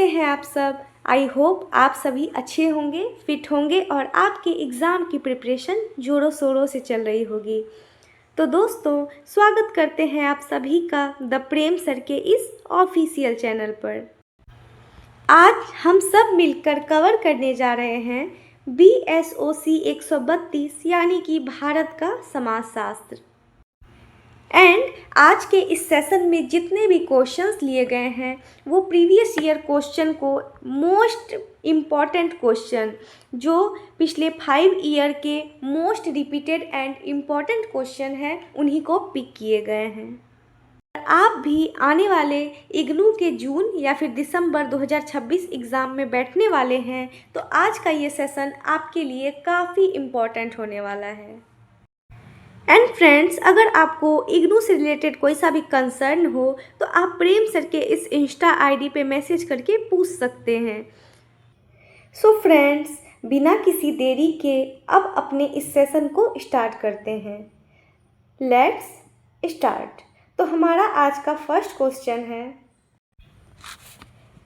हैं आप सब। आई होप आप सभी अच्छे होंगे, फिट होंगे और आपके एग्ज़ाम की प्रिपरेशन ज़ोरों शोरों से चल रही होगी। तो दोस्तों, स्वागत करते हैं आप सभी का द प्रेम सर के इस ऑफिशियल चैनल पर। आज हम सब मिलकर कवर करने जा रहे हैं BSOC 132 यानी कि भारत का समाजशास्त्र। एंड आज के इस सेशन में जितने भी क्वेश्चंस लिए गए हैं वो प्रीवियस ईयर क्वेश्चन को मोस्ट इम्पॉर्टेंट क्वेश्चन जो पिछले 5 ईयर के most repeated and important question हैं उन्हीं को पिक किए गए हैं। आप भी आने वाले इग्नू के जून या फिर दिसंबर 2026 एग्ज़ाम में बैठने वाले हैं तो आज का ये सेशन आपके लिए काफ़ी इम्पॉर्टेंट होने वाला है। एंड फ्रेंड्स, अगर आपको इग्नू से रिलेटेड कोई सा भी कंसर्न हो तो आप प्रेम सर के इस इंस्टा आईडी पे मैसेज करके पूछ सकते हैं। सो फ्रेंड्स, बिना किसी देरी के अब अपने इस सेशन को स्टार्ट करते हैं। Let's start. तो हमारा आज का फर्स्ट क्वेश्चन है,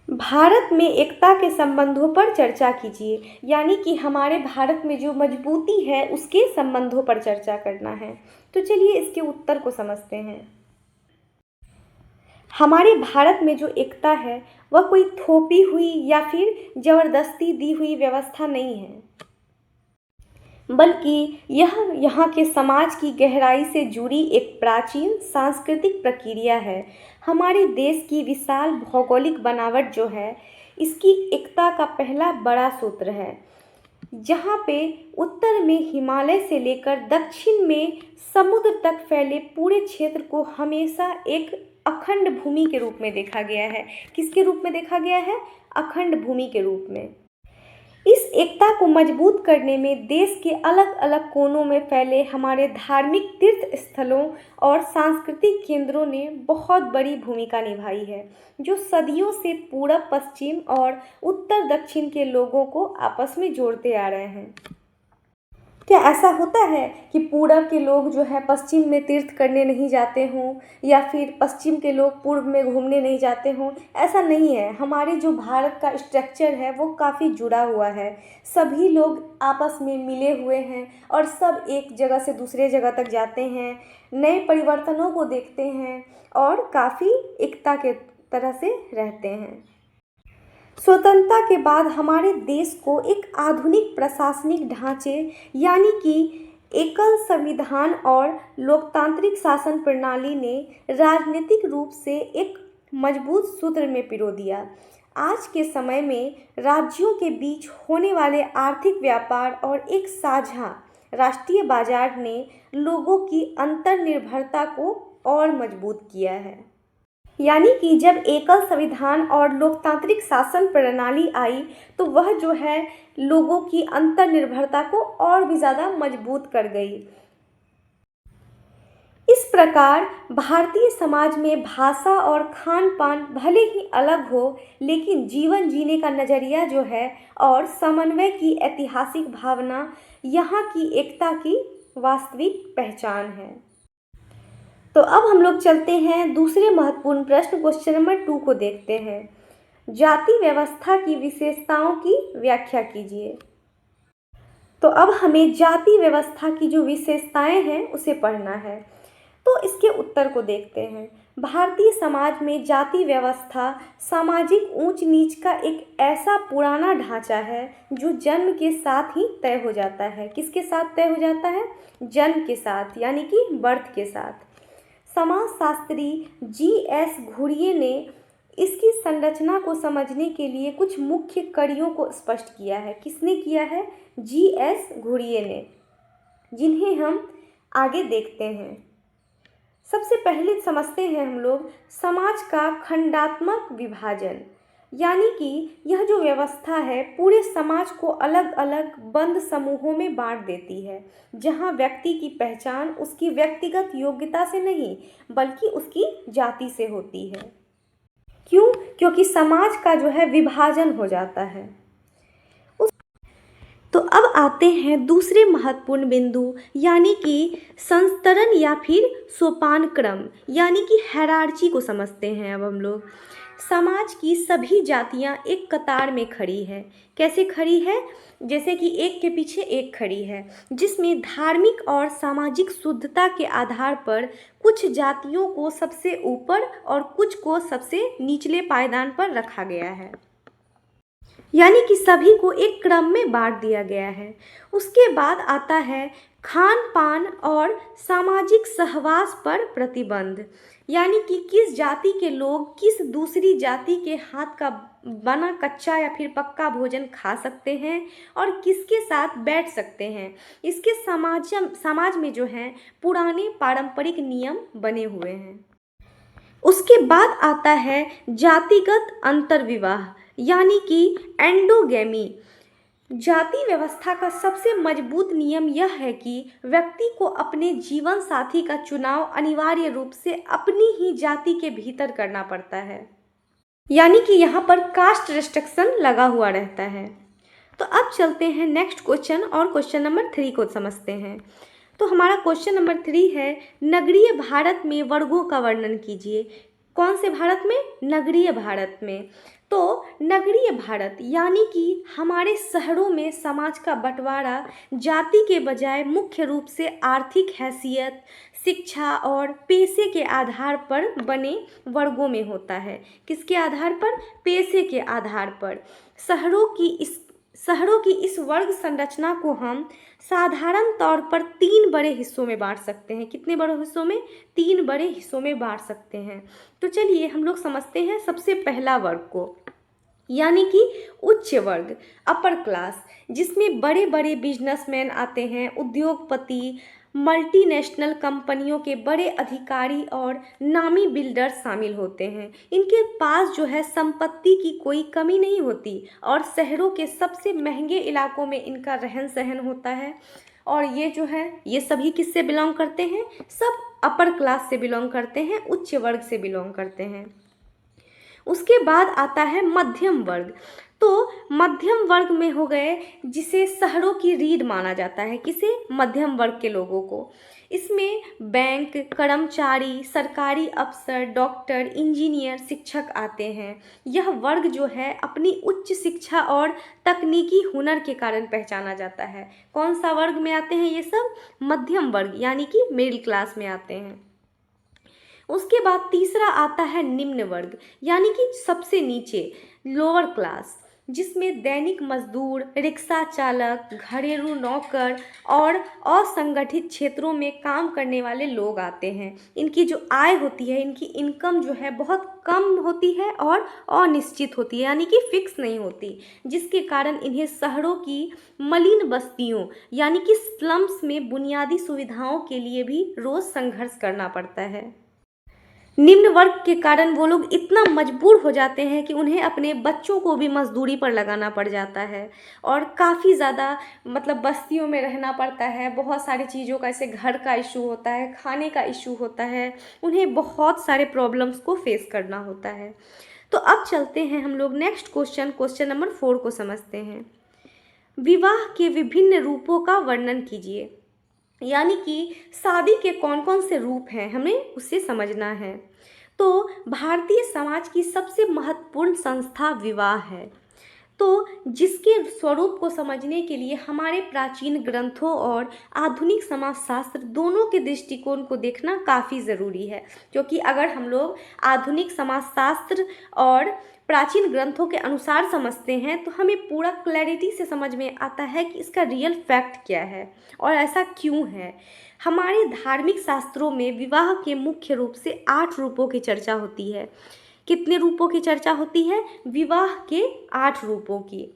भारत में एकता के संबंधों पर चर्चा कीजिए। यानी कि हमारे भारत में जो मजबूती है उसके संबंधों पर चर्चा करना है। तो चलिए इसके उत्तर को समझते हैं। हमारे भारत में जो एकता है वह कोई थोपी हुई या फिर ज़बरदस्ती दी हुई व्यवस्था नहीं है, बल्कि यह यहाँ के समाज की गहराई से जुड़ी एक प्राचीन सांस्कृतिक प्रक्रिया है। हमारे देश की विशाल भौगोलिक बनावट जो है इसकी एकता का पहला बड़ा सूत्र है, जहाँ पे उत्तर में हिमालय से लेकर दक्षिण में समुद्र तक फैले पूरे क्षेत्र को हमेशा एक अखंड भूमि के रूप में देखा गया है। किसके रूप में देखा गया है? अखंड भूमि के रूप में। इस एकता को मजबूत करने में देश के अलग अलग कोनों में फैले हमारे धार्मिक तीर्थ स्थलों और सांस्कृतिक केंद्रों ने बहुत बड़ी भूमिका निभाई है, जो सदियों से पूरब पश्चिम और उत्तर दक्षिण के लोगों को आपस में जोड़ते आ रहे हैं। क्या ऐसा होता है कि पूरब के लोग जो है पश्चिम में तीर्थ करने नहीं जाते हों या फिर पश्चिम के लोग पूर्व में घूमने नहीं जाते हों? ऐसा नहीं है। हमारे जो भारत का स्ट्रक्चर है वो काफ़ी जुड़ा हुआ है। सभी लोग आपस में मिले हुए हैं और सब एक जगह से दूसरे जगह तक जाते हैं, नए परिवर्तनों को देखते हैं और काफ़ी एकता के तरह से रहते हैं। स्वतंत्रता के बाद हमारे देश को एक आधुनिक प्रशासनिक ढांचे यानी कि एकल संविधान और लोकतांत्रिक शासन प्रणाली ने राजनीतिक रूप से एक मजबूत सूत्र में पिरो दिया। आज के समय में राज्यों के बीच होने वाले आर्थिक व्यापार और एक साझा राष्ट्रीय बाजार ने लोगों की अंतर्निर्भरता को और मजबूत किया है। यानी कि जब एकल संविधान और लोकतांत्रिक शासन प्रणाली आई तो वह जो है लोगों की अंतर्निर्भरता को और भी ज़्यादा मजबूत कर गई। इस प्रकार भारतीय समाज में भाषा और खान पान भले ही अलग हो, लेकिन जीवन जीने का नज़रिया जो है और समन्वय की ऐतिहासिक भावना यहाँ की एकता की वास्तविक पहचान है। तो अब हम लोग चलते हैं दूसरे महत्वपूर्ण प्रश्न क्वेश्चन नंबर 2 को देखते हैं। जाति व्यवस्था की विशेषताओं की व्याख्या कीजिए। तो अब हमें जाति व्यवस्था की जो विशेषताएं हैं उसे पढ़ना है। तो इसके उत्तर को देखते हैं। भारतीय समाज में जाति व्यवस्था सामाजिक ऊंच नीच का एक ऐसा पुराना ढांचा है जो जन्म के साथ ही तय हो जाता है। किसके साथ तय हो जाता है? जन्म के साथ, यानी कि बर्थ के साथ। समाजशास्त्री GS घुरिये ने इसकी संरचना को समझने के लिए कुछ मुख्य कड़ियों को स्पष्ट किया है। किसने किया है? GS घुरिये ने, जिन्हें हम आगे देखते हैं। सबसे पहले समझते हैं हम लोग समाज का खंडात्मक विभाजन। यानी कि यह जो व्यवस्था है पूरे समाज को अलग अलग बंद समूहों में बांट देती है, जहां व्यक्ति की पहचान उसकी व्यक्तिगत योग्यता से नहीं बल्कि उसकी जाति से होती है। क्यों? क्योंकि समाज का जो है विभाजन हो जाता है। तो अब आते हैं दूसरे महत्वपूर्ण बिंदु, यानी कि संस्तरण या फिर सोपान क्रम, यानी कि हायरार्ची को समझते हैं। अब हम लोग समाज की सभी जातियां एक कतार में खड़ी है। कैसे खड़ी है? जैसे कि एक के पीछे एक खड़ी है, जिसमें धार्मिक और सामाजिक शुद्धता के आधार पर कुछ जातियों को सबसे ऊपर और कुछ को सबसे निचले पायदान पर रखा गया है। यानी कि सभी को एक क्रम में बांट दिया गया है। उसके बाद आता है खान पान और सामाजिक सहवास पर प्रतिबंध। यानी कि किस जाति के लोग किस दूसरी जाति के हाथ का बना कच्चा या फिर पक्का भोजन खा सकते हैं और किसके साथ बैठ सकते हैं। इसके समाज में जो है पुराने पारंपरिक नियम बने हुए हैं। उसके बाद आता है जातिगत अंतर्विवाह, यानी कि एंडोगेमी। जाति व्यवस्था का सबसे मजबूत नियम यह है कि व्यक्ति को अपने जीवन साथी का चुनाव अनिवार्य रूप से अपनी ही जाति के भीतर करना पड़ता है। यानी कि यहाँ पर कास्ट रिस्ट्रिक्शन लगा हुआ रहता है। तो अब चलते हैं नेक्स्ट क्वेश्चन और क्वेश्चन नंबर 3 को समझते हैं। तो हमारा क्वेश्चन नंबर 3 है, नगरीय भारत में वर्गों का वर्णन कीजिए। कौन से भारत में? नगरीय भारत में। तो नगरीय भारत यानी कि हमारे शहरों में समाज का बंटवारा जाति के बजाय मुख्य रूप से आर्थिक हैसियत, शिक्षा और पेशे के आधार पर बने वर्गों में होता है। किसके आधार पर? पेशे के आधार पर। शहरों की इस वर्ग संरचना को हम साधारण तौर पर 3 बड़े हिस्सों में बांट सकते हैं। कितने बड़े हिस्सों में? 3 बड़े हिस्सों में बांट सकते हैं। तो चलिए हम लोग समझते हैं सबसे पहला वर्ग को, यानी कि उच्च वर्ग, अपर क्लास, जिसमें बड़े बड़े बिजनेसमैन आते हैं, उद्योगपति, मल्टीनेशनल कंपनियों के बड़े अधिकारी और नामी बिल्डर्स शामिल होते हैं। इनके पास जो है संपत्ति की कोई कमी नहीं होती और शहरों के सबसे महंगे इलाकों में इनका रहन सहन होता है। और ये जो है ये सभी किससे बिलोंग करते हैं? सब अपर क्लास से बिलोंग करते हैं, उच्च वर्ग से बिलोंग करते हैं। उसके बाद आता है मध्यम वर्ग। तो मध्यम वर्ग में हो गए जिसे शहरों की रीढ़ माना जाता है। किसे? मध्यम वर्ग के लोगों को। इसमें बैंक कर्मचारी, सरकारी अफसर, डॉक्टर, इंजीनियर, शिक्षक आते हैं। यह वर्ग जो है अपनी उच्च शिक्षा और तकनीकी हुनर के कारण पहचाना जाता है। कौन सा वर्ग में आते हैं ये सब? मध्यम वर्ग, यानी कि मिडिल क्लास में आते हैं। उसके बाद तीसरा आता है निम्न वर्ग, यानी कि सबसे नीचे, लोअर क्लास, जिसमें दैनिक मजदूर, रिक्शा चालक, घरेलू नौकर और असंगठित क्षेत्रों में काम करने वाले लोग आते हैं। इनकी जो आय होती है, इनकी इनकम जो है बहुत कम होती है और अनिश्चित होती है, यानी कि फिक्स नहीं होती, जिसके कारण इन्हें शहरों की मलिन बस्तियों यानी कि स्लम्स में बुनियादी सुविधाओं के लिए भी रोज संघर्ष करना पड़ता है। निम्न वर्ग के कारण वो लोग इतना मजबूर हो जाते हैं कि उन्हें अपने बच्चों को भी मजदूरी पर लगाना पड़ जाता है और काफ़ी ज़्यादा मतलब बस्तियों में रहना पड़ता है। बहुत सारी चीज़ों का, ऐसे घर का इशू होता है, खाने का इशू होता है, उन्हें बहुत सारे प्रॉब्लम्स को फेस करना होता है। तो अब चलते हैं हम लोग नेक्स्ट क्वेश्चन नंबर 4 को समझते हैं। विवाह के विभिन्न रूपों का वर्णन कीजिए। यानी कि शादी के कौन कौन से रूप हैं हमें उसे समझना है। तो भारतीय समाज की सबसे महत्वपूर्ण संस्था विवाह है। तो जिसके स्वरूप को समझने के लिए हमारे प्राचीन ग्रंथों और आधुनिक समाजशास्त्र दोनों के दृष्टिकोण को देखना काफ़ी ज़रूरी है, क्योंकि अगर हम लोग आधुनिक समाजशास्त्र और प्राचीन ग्रंथों के अनुसार समझते हैं तो हमें पूरा क्लैरिटी से समझ में आता है कि इसका रियल फैक्ट क्या है और ऐसा क्यों है। हमारे धार्मिक शास्त्रों में विवाह के मुख्य रूप से 8 रूपों की चर्चा होती है। कितने रूपों की चर्चा होती है? विवाह के 8 रूपों की,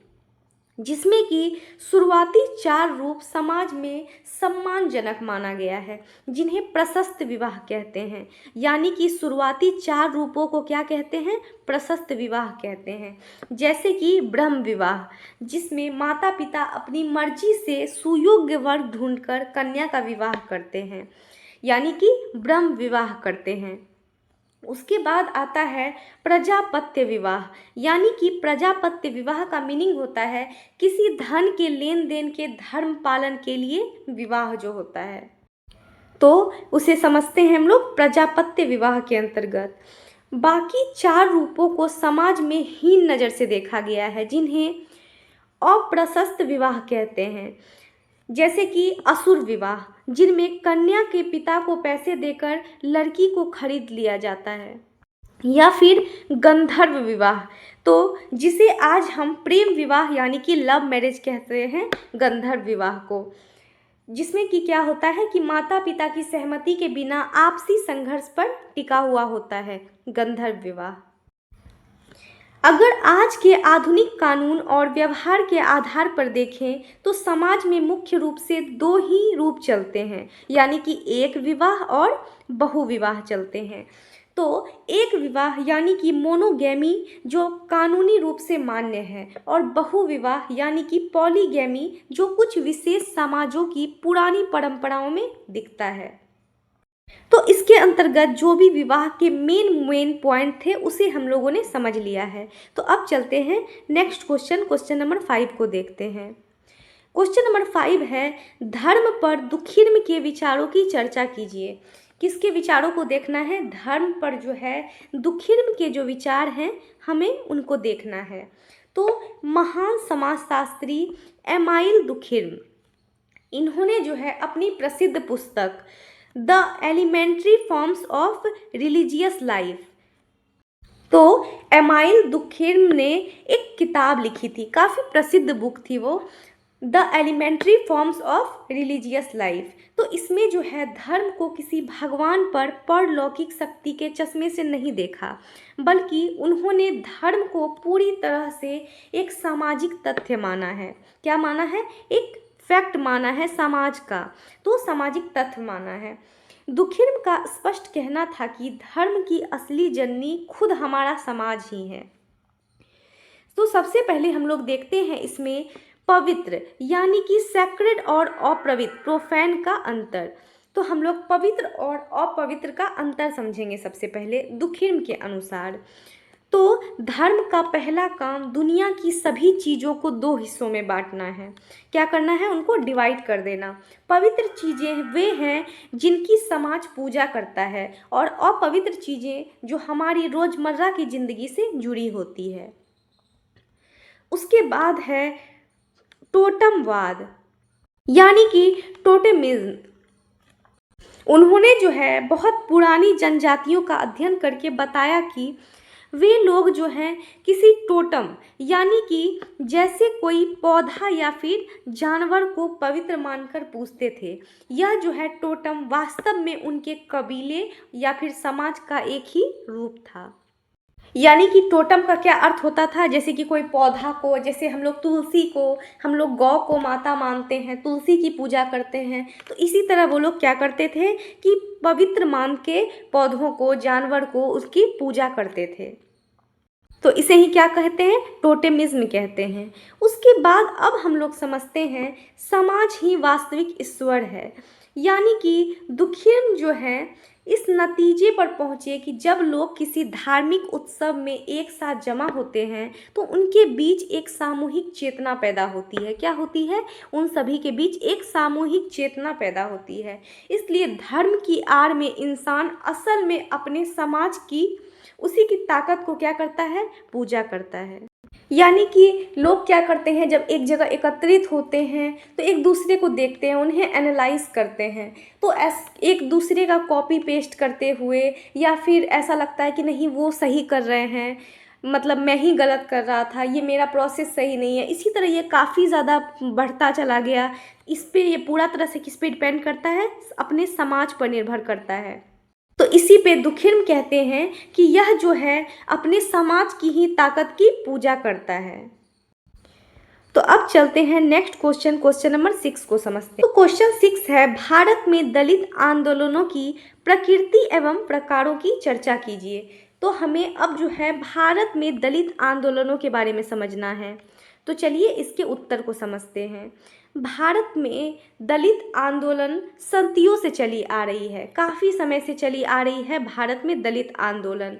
जिसमें कि शुरुआती 4 रूप समाज में सम्मानजनक माना गया है, जिन्हें प्रशस्त विवाह कहते हैं। यानी कि शुरुआती 4 रूपों को क्या कहते हैं? प्रशस्त विवाह कहते हैं। जैसे कि ब्रह्म विवाह, जिसमें माता पिता अपनी मर्जी से सुयोग्य वर ढूंढकर कन्या का विवाह करते हैं, यानी कि ब्रह्म विवाह करते हैं। उसके बाद आता है प्रजापत्य विवाह, यानी कि प्रजापत्य विवाह का मीनिंग होता है किसी धन के लेन देन के धर्म पालन के लिए विवाह जो होता है, तो उसे समझते हैं हम लोग प्रजापत्य विवाह के अंतर्गत। बाकी 4 रूपों को समाज में हीन नज़र से देखा गया है, जिन्हें अप्रशस्त विवाह कहते हैं। जैसे कि असुर विवाह, जिनमें कन्या के पिता को पैसे देकर लड़की को खरीद लिया जाता है, या फिर गंधर्व विवाह, तो जिसे आज हम प्रेम विवाह यानी कि लव मैरिज कहते हैं, गंधर्व विवाह को, जिसमें कि क्या होता है कि माता पिता की सहमति के बिना आपसी संघर्ष पर टिका हुआ होता है, गंधर्व विवाह। अगर आज के आधुनिक कानून और व्यवहार के आधार पर देखें तो समाज में मुख्य रूप से 2 ही रूप चलते हैं, यानी कि एक विवाह और बहुविवाह चलते हैं। तो एक विवाह यानी कि मोनोगैमी जो कानूनी रूप से मान्य है, और बहुविवाह यानी कि पॉलीगैमी जो कुछ विशेष समाजों की पुरानी परंपराओं में दिखता है। तो इसके अंतर्गत जो भी विवाह के मेन पॉइंट थे उसे हम लोगों ने समझ लिया है। तो अब चलते हैं नेक्स्ट क्वेश्चन नंबर 5 को देखते हैं। क्वेश्चन नंबर 5 है, धर्म पर दुखिर्म के विचारों की चर्चा कीजिए। किसके विचारों को देखना है? धर्म पर जो है दुखिर्म के जो विचार हैं हमें उनको देखना है। तो महान समाजशास्त्री एमाइल दुखिर्म, इन्होंने जो है अपनी प्रसिद्ध पुस्तक the elementary forms of religious life, तो एमाइल दुखिर्म ने एक किताब लिखी थी, काफ़ी प्रसिद्ध बुक थी वो, the elementary forms of religious life. तो इसमें जो है धर्म को किसी भगवान पर परलौकिक शक्ति के चश्मे से नहीं देखा, बल्कि उन्होंने धर्म को पूरी तरह से एक सामाजिक तथ्य माना है। क्या माना है? एक फैक्ट माना है समाज का, तो सामाजिक तथ्य माना है। दुखिर्म का स्पष्ट कहना था कि धर्म की असली जननी खुद हमारा समाज ही है। तो सबसे पहले हम लोग देखते हैं इसमें पवित्र यानी कि सैक्रेड और अपवित्र, प्रोफैन का अंतर। तो हम लोग पवित्र और अपवित्र का अंतर समझेंगे सबसे पहले दुखिर्म के अनुसार। तो धर्म का पहला काम दुनिया की सभी चीज़ों को 2 हिस्सों में बांटना है। क्या करना है? उनको डिवाइड कर देना। पवित्र चीज़ें वे हैं जिनकी समाज पूजा करता है, और अपवित्र चीज़ें जो हमारी रोज़मर्रा की ज़िंदगी से जुड़ी होती है। उसके बाद है टोटमवाद यानी कि टोटेमिज्म। उन्होंने जो है बहुत पुरानी जनजातियों का अध्ययन करके बताया कि वे लोग जो हैं किसी टोटम यानी कि जैसे कोई पौधा या फिर जानवर को पवित्र मानकर पूजते थे। यह जो है टोटम वास्तव में उनके कबीले या फिर समाज का एक ही रूप था। यानी कि टोटम का क्या अर्थ होता था? जैसे कि कोई पौधा को, जैसे हम लोग तुलसी को, हम लोग गौ को माता मानते हैं, तुलसी की पूजा करते हैं, तो इसी तरह वो लोग क्या करते थे कि पवित्र मान के पौधों को, जानवर को उसकी पूजा करते थे। तो इसे ही क्या कहते हैं? टोटेमिज्म कहते हैं। उसके बाद अब हम लोग समझते हैं समाज ही वास्तविक ईश्वर है। यानी कि दुखिर्म जो है इस नतीजे पर पहुँचे कि जब लोग किसी धार्मिक उत्सव में एक साथ जमा होते हैं तो उनके बीच एक सामूहिक चेतना पैदा होती है। क्या होती है? उन सभी के बीच एक सामूहिक चेतना पैदा होती है। इसलिए धर्म की आड़ में इंसान असल में अपने समाज की, उसी की ताकत को क्या करता है? पूजा करता है। यानी कि लोग क्या करते हैं, जब एक जगह एकत्रित होते हैं तो एक दूसरे को देखते हैं, उन्हें एनालाइज करते हैं, तो एक दूसरे का कॉपी पेस्ट करते हुए, या फिर ऐसा लगता है कि नहीं वो सही कर रहे हैं, मतलब मैं ही गलत कर रहा था, ये मेरा प्रोसेस सही नहीं है। इसी तरह ये काफ़ी ज़्यादा बढ़ता चला गया। इस पे ये पूरा तरह से किस पे डिपेंड करता है? अपने समाज पर निर्भर करता है। तो इसी पे दुखिर्म कहते हैं कि यह जो है अपने समाज की ही ताकत की पूजा करता है। तो अब चलते हैं नेक्स्ट क्वेश्चन नंबर 6 को समझते हैं। तो क्वेश्चन 6 है, भारत में दलित आंदोलनों की प्रकृति एवं प्रकारों की चर्चा कीजिए। तो हमें अब जो है भारत में दलित आंदोलनों के बारे में समझना है। तो चलिए इसके उत्तर को समझते हैं। भारत में दलित आंदोलन सदियों से चली आ रही है, काफ़ी समय से चली आ रही है भारत में दलित आंदोलन।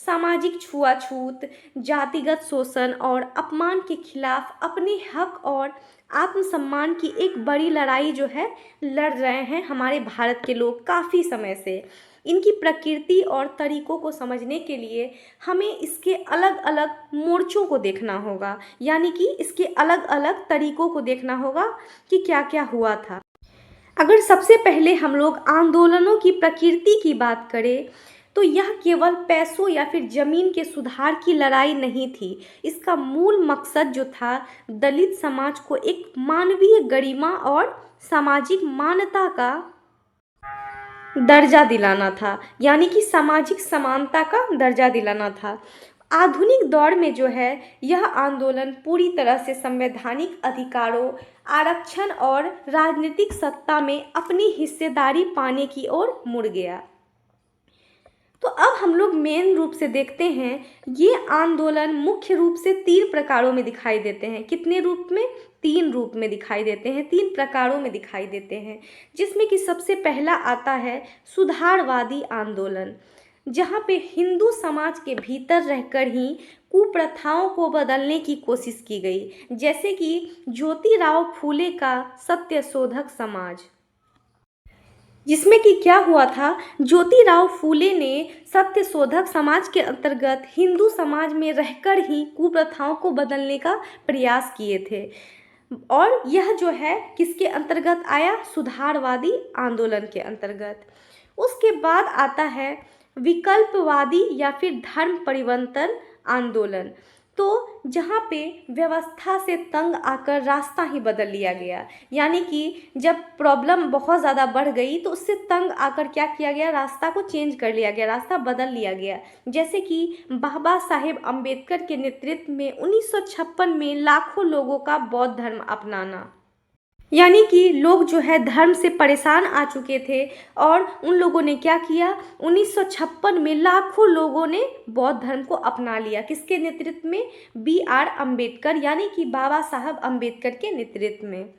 सामाजिक छुआछूत, जातिगत शोषण और अपमान के खिलाफ अपने हक और आत्मसम्मान की एक बड़ी लड़ाई जो है लड़ रहे हैं हमारे भारत के लोग काफ़ी समय से। इनकी प्रकृति और तरीक़ों को समझने के लिए हमें इसके अलग अलग मोर्चों को देखना होगा, यानी कि इसके अलग अलग तरीक़ों को देखना होगा कि क्या क्या हुआ था। अगर सबसे पहले हम लोग आंदोलनों की प्रकृति की बात करें तो यह केवल पैसों या फिर ज़मीन के सुधार की लड़ाई नहीं थी। इसका मूल मकसद जो था दलित समाज को एक मानवीय गरिमा और सामाजिक मान्यता का दर्जा दिलाना था, यानी कि सामाजिक समानता का दर्जा दिलाना था। आधुनिक दौर में जो है यह आंदोलन पूरी तरह से संवैधानिक अधिकारों, आरक्षण और राजनीतिक सत्ता में अपनी हिस्सेदारी पाने की ओर मुड़ गया। तो अब हम लोग मेन रूप से देखते हैं ये आंदोलन मुख्य रूप से 3 प्रकारों में दिखाई देते हैं। कितने रूप में? 3 रूप में दिखाई देते हैं, 3 प्रकारों में दिखाई देते हैं, जिसमें कि सबसे पहला आता है सुधारवादी आंदोलन, जहाँ पे हिंदू समाज के भीतर रहकर ही कुप्रथाओं को बदलने की कोशिश की गई, जैसे कि ज्योतिराव फूले का सत्यशोधक समाज, जिसमें कि क्या हुआ था, ज्योतिराव फूले ने सत्यशोधक समाज के अंतर्गत हिंदू समाज में रहकर ही कुप्रथाओं को बदलने का प्रयास किए थे। और यह जो है किसके अंतर्गत आया? सुधारवादी आंदोलन के अंतर्गत। उसके बाद आता है विकल्पवादी या फिर धर्म परिवर्तन आंदोलन, तो जहाँ पे व्यवस्था से तंग आकर रास्ता ही बदल लिया गया, यानी कि जब प्रॉब्लम बहुत ज़्यादा बढ़ गई तो उससे तंग आकर क्या किया गया? रास्ता को चेंज कर लिया गया, रास्ता बदल लिया गया। जैसे कि बाबा साहेब अम्बेडकर के नेतृत्व में 1956 में लाखों लोगों का बौद्ध धर्म अपनाना, यानी कि लोग जो है धर्म से परेशान आ चुके थे और उन लोगों ने क्या किया? 1956 में लाखों लोगों ने बौद्ध धर्म को अपना लिया। किसके नेतृत्व में? BR अम्बेडकर, यानी कि बाबा साहब अम्बेडकर के नेतृत्व में।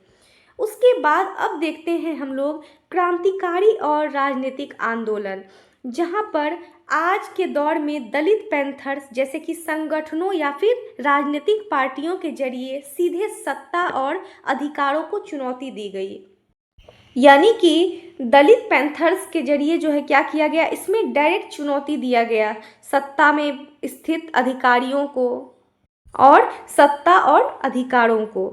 उसके बाद अब देखते हैं हम लोग क्रांतिकारी और राजनीतिक आंदोलन, जहाँ पर आज के दौर में दलित पैंथर्स जैसे कि संगठनों या फिर राजनीतिक पार्टियों के जरिए सीधे सत्ता और अधिकारों को चुनौती दी गई, यानी कि दलित पैंथर्स के जरिए जो है क्या किया गया? इसमें डायरेक्ट चुनौती दिया गया सत्ता में स्थित अधिकारियों को और सत्ता और अधिकारों को।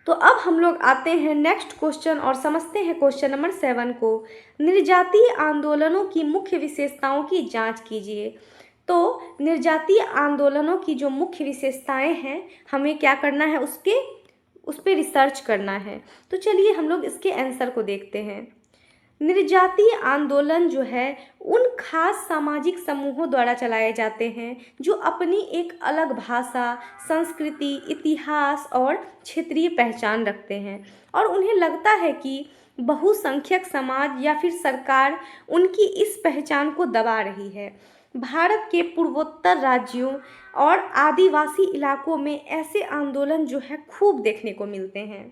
तो अब हम लोग आते हैं नेक्स्ट क्वेश्चन और समझते हैं क्वेश्चन नंबर 7 को। निर्जातीय आंदोलनों की मुख्य विशेषताओं की जांच कीजिए। तो निर्जातीय आंदोलनों की जो मुख्य विशेषताएं हैं हमें क्या करना है? उस पर रिसर्च करना है। तो चलिए हम लोग इसके आंसर को देखते हैं। निर्जातीय आंदोलन जो है उन खास सामाजिक समूहों द्वारा चलाए जाते हैं जो अपनी एक अलग भाषा, संस्कृति, इतिहास और क्षेत्रीय पहचान रखते हैं और उन्हें लगता है कि बहुसंख्यक समाज या फिर सरकार उनकी इस पहचान को दबा रही है। भारत के पूर्वोत्तर राज्यों और आदिवासी इलाकों में ऐसे आंदोलन जो है खूब देखने को मिलते हैं।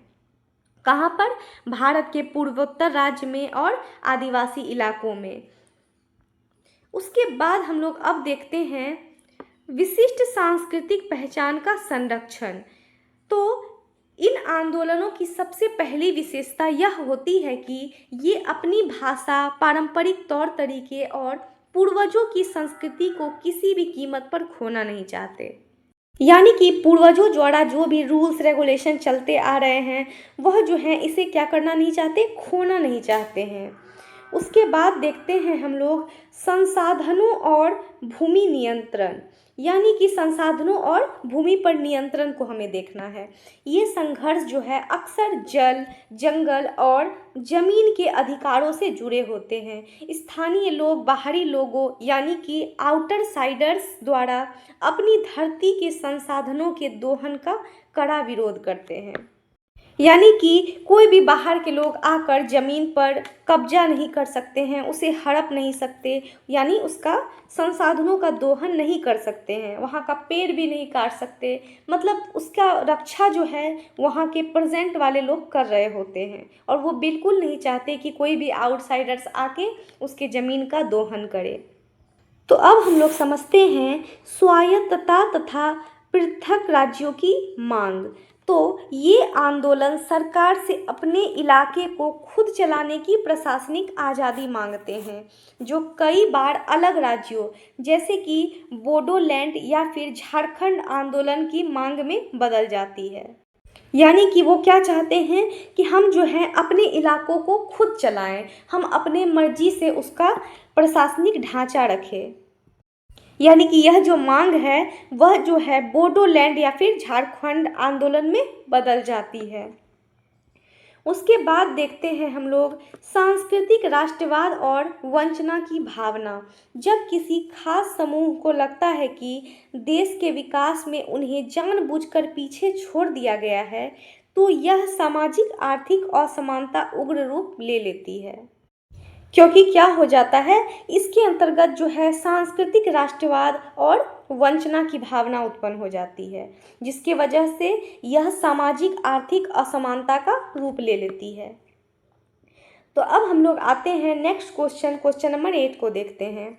कहाँ पर? भारत के पूर्वोत्तर राज्य में और आदिवासी इलाकों में। उसके बाद हम लोग अब देखते हैं विशिष्ट सांस्कृतिक पहचान का संरक्षण। तो इन आंदोलनों की सबसे पहली विशेषता यह होती है कि ये अपनी भाषा, पारंपरिक तौर तरीके और पूर्वजों की संस्कृति को किसी भी कीमत पर खोना नहीं चाहते, यानी कि पूर्वजों द्वारा जो भी रूल्स रेगुलेशन चलते आ रहे हैं वह जो है इसे क्या करना नहीं चाहते? खोना नहीं चाहते हैं। उसके बाद देखते हैं हम लोग संसाधनों और भूमि नियंत्रण, यानी कि संसाधनों और भूमि पर नियंत्रण को हमें देखना है। ये संघर्ष जो है अक्सर जल, जंगल और जमीन के अधिकारों से जुड़े होते हैं। स्थानीय लोग बाहरी लोगों यानी कि आउटर साइडर्स द्वारा अपनी धरती के संसाधनों के दोहन का कड़ा विरोध करते हैं, यानी कि कोई भी बाहर के लोग आकर ज़मीन पर कब्जा नहीं कर सकते हैं, उसे हड़प नहीं सकते, यानी उसका संसाधनों का दोहन नहीं कर सकते हैं, वहाँ का पेड़ भी नहीं काट सकते। मतलब उसका रक्षा जो है वहाँ के प्रेजेंट वाले लोग कर रहे होते हैं और वो बिल्कुल नहीं चाहते कि कोई भी आउटसाइडर्स आके उसके ज़मीन का दोहन करे। तो अब हम लोग समझते हैं स्वायत्तता तथा पृथक राज्यों की मांग। तो ये आंदोलन सरकार से अपने इलाके को खुद चलाने की प्रशासनिक आज़ादी मांगते हैं, जो कई बार अलग राज्यों जैसे कि बोडोलैंड या फिर झारखंड आंदोलन की मांग में बदल जाती है। यानी कि वो क्या चाहते हैं कि हम जो है अपने इलाकों को खुद चलाएं, हम अपने मर्जी से उसका प्रशासनिक ढांचा रखें। यानी कि यह जो मांग है वह जो है बोडोलैंड या फिर झारखंड आंदोलन में बदल जाती है। उसके बाद देखते हैं हम लोग सांस्कृतिक राष्ट्रवाद और वंचना की भावना। जब किसी खास समूह को लगता है कि देश के विकास में उन्हें जानबूझकर पीछे छोड़ दिया गया है, तो यह सामाजिक आर्थिक असमानता उग्र रूप ले लेती है। क्योंकि क्या हो जाता है, इसके अंतर्गत जो है सांस्कृतिक राष्ट्रवाद और वंचना की भावना उत्पन्न हो जाती है, जिसकी वजह से यह सामाजिक आर्थिक असमानता का रूप ले लेती है। तो अब हम लोग आते हैं नेक्स्ट क्वेश्चन नंबर 8 को देखते हैं।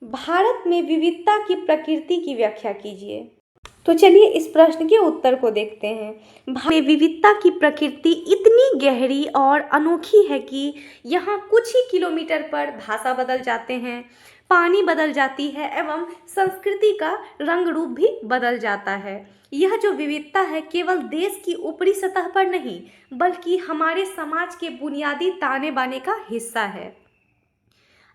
भारत में विविधता की प्रकृति की व्याख्या कीजिए। तो चलिए इस प्रश्न के उत्तर को देखते हैं। भारत में विविधता की प्रकृति इतनी गहरी और अनोखी है कि यहाँ कुछ ही किलोमीटर पर भाषा बदल जाते हैं, पानी बदल जाती है एवं संस्कृति का रंग रूप भी बदल जाता है। यह जो विविधता है केवल देश की ऊपरी सतह पर नहीं, बल्कि हमारे समाज के बुनियादी ताने बाने का हिस्सा है।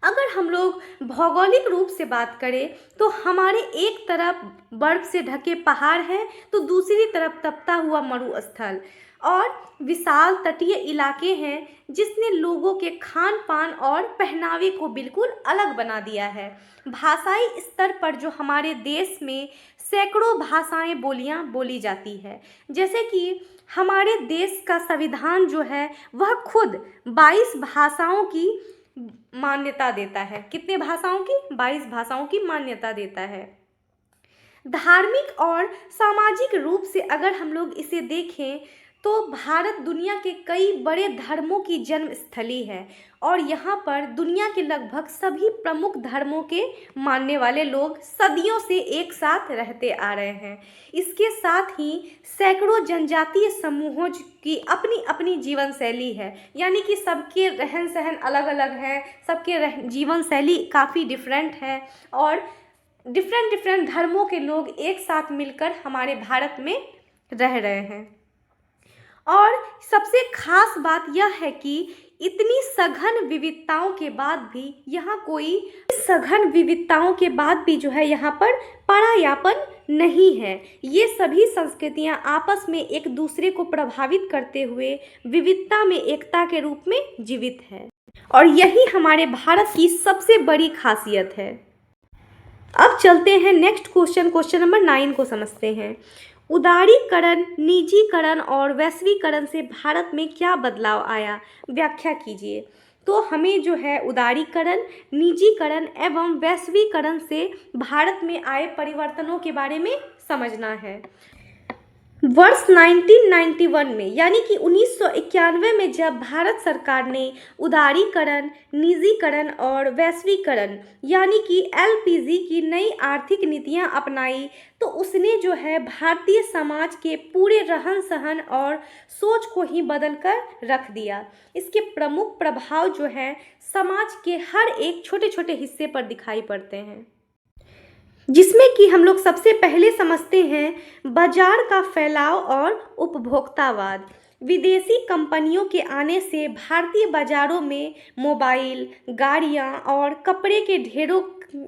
अगर हम लोग भौगोलिक रूप से बात करें तो हमारे एक तरफ बर्फ से ढके पहाड़ हैं, तो दूसरी तरफ तपता हुआ मरुस्थल और विशाल तटीय इलाके हैं, जिसने लोगों के खान पान और पहनावे को बिल्कुल अलग बना दिया है। भाषाई स्तर पर जो हमारे देश में सैकड़ों भाषाएं बोलियां बोली जाती है, जैसे कि हमारे देश का संविधान जो है वह खुद 22 भाषाओं की मान्यता देता है। कितने भाषाओं की? 22 भाषाओं की मान्यता देता है। धार्मिक और सामाजिक रूप से अगर हम लोग इसे देखें तो भारत दुनिया के कई बड़े धर्मों की जन्म स्थली है और यहाँ पर दुनिया के लगभग सभी प्रमुख धर्मों के मानने वाले लोग सदियों से एक साथ रहते आ रहे हैं। इसके साथ ही सैकड़ों जनजातीय समूहों की अपनी अपनी जीवन शैली है, यानी कि सबके रहन सहन अलग अलग है, सबके जीवन शैली काफ़ी डिफरेंट है और डिफरेंट धर्मों के लोग एक साथ मिलकर हमारे भारत में रह रहे हैं। और सबसे खास बात यह है कि इतनी सघन विविधताओं के बाद भी जो है यहाँ पर परायापन नहीं है। ये सभी संस्कृतियाँ आपस में एक दूसरे को प्रभावित करते हुए विविधता में एकता के रूप में जीवित है और यही हमारे भारत की सबसे बड़ी खासियत है। अब चलते हैं नेक्स्ट क्वेश्चन नंबर 9 को समझते हैं। उदारीकरण, निजीकरण और वैश्वीकरण से भारत में क्या बदलाव आया, व्याख्या कीजिए। तो हमें जो है उदारीकरण, निजीकरण एवं वैश्वीकरण से भारत में आए परिवर्तनों के बारे में समझना है। वर्ष 1991 में यानी कि 1991 में जब भारत सरकार ने उदारीकरण, निजीकरण और वैश्वीकरण यानी कि एलपीजी की नई आर्थिक नीतियां अपनाई, तो उसने जो है भारतीय समाज के पूरे रहन सहन और सोच को ही बदल कर रख दिया। इसके प्रमुख प्रभाव जो है समाज के हर एक छोटे छोटे हिस्से पर दिखाई पड़ते हैं, जिसमें कि हम लोग सबसे पहले समझते हैं बाजार का फैलाव और उपभोक्तावाद। विदेशी कंपनियों के आने से भारतीय बाजारों में मोबाइल, गाड़ियां और कपड़े के ढेरों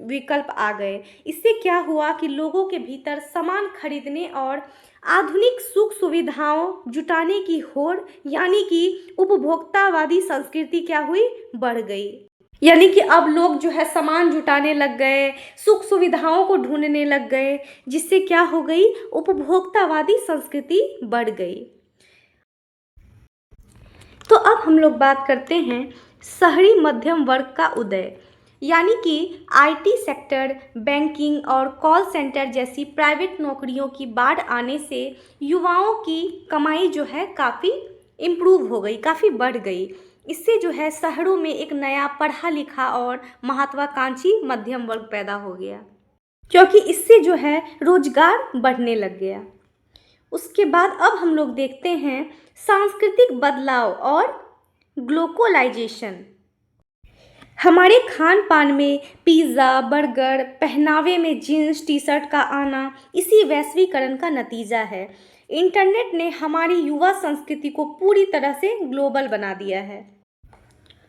विकल्प आ गए। इससे क्या हुआ कि लोगों के भीतर सामान खरीदने और आधुनिक सुख सुविधाओं जुटाने की होड़ यानी कि उपभोक्तावादी संस्कृति क्या हुई, बढ़ गई। यानी कि अब लोग जो है सामान जुटाने लग गए, सुख सुविधाओं को ढूंढने लग गए, जिससे क्या हो गई, उपभोक्तावादी संस्कृति बढ़ गई। तो अब हम लोग बात करते हैं शहरी मध्यम वर्ग का उदय, यानी कि आईटी सेक्टर, बैंकिंग और कॉल सेंटर जैसी प्राइवेट नौकरियों की बाढ़ आने से युवाओं की कमाई जो है काफ़ी इम्प्रूव हो गई, काफ़ी बढ़ गई। इससे जो है शहरों में एक नया पढ़ा लिखा और महत्वाकांक्षी मध्यम वर्ग पैदा हो गया, क्योंकि इससे जो है रोजगार बढ़ने लग गया। उसके बाद अब हम लोग देखते हैं सांस्कृतिक बदलाव और ग्लोबलाइजेशन। हमारे खान पान में पिज़्ज़ा, बर्गर, पहनावे में जीन्स टी शर्ट का आना इसी वैश्वीकरण का नतीजा है। इंटरनेट ने हमारी युवा संस्कृति को पूरी तरह से ग्लोबल बना दिया है,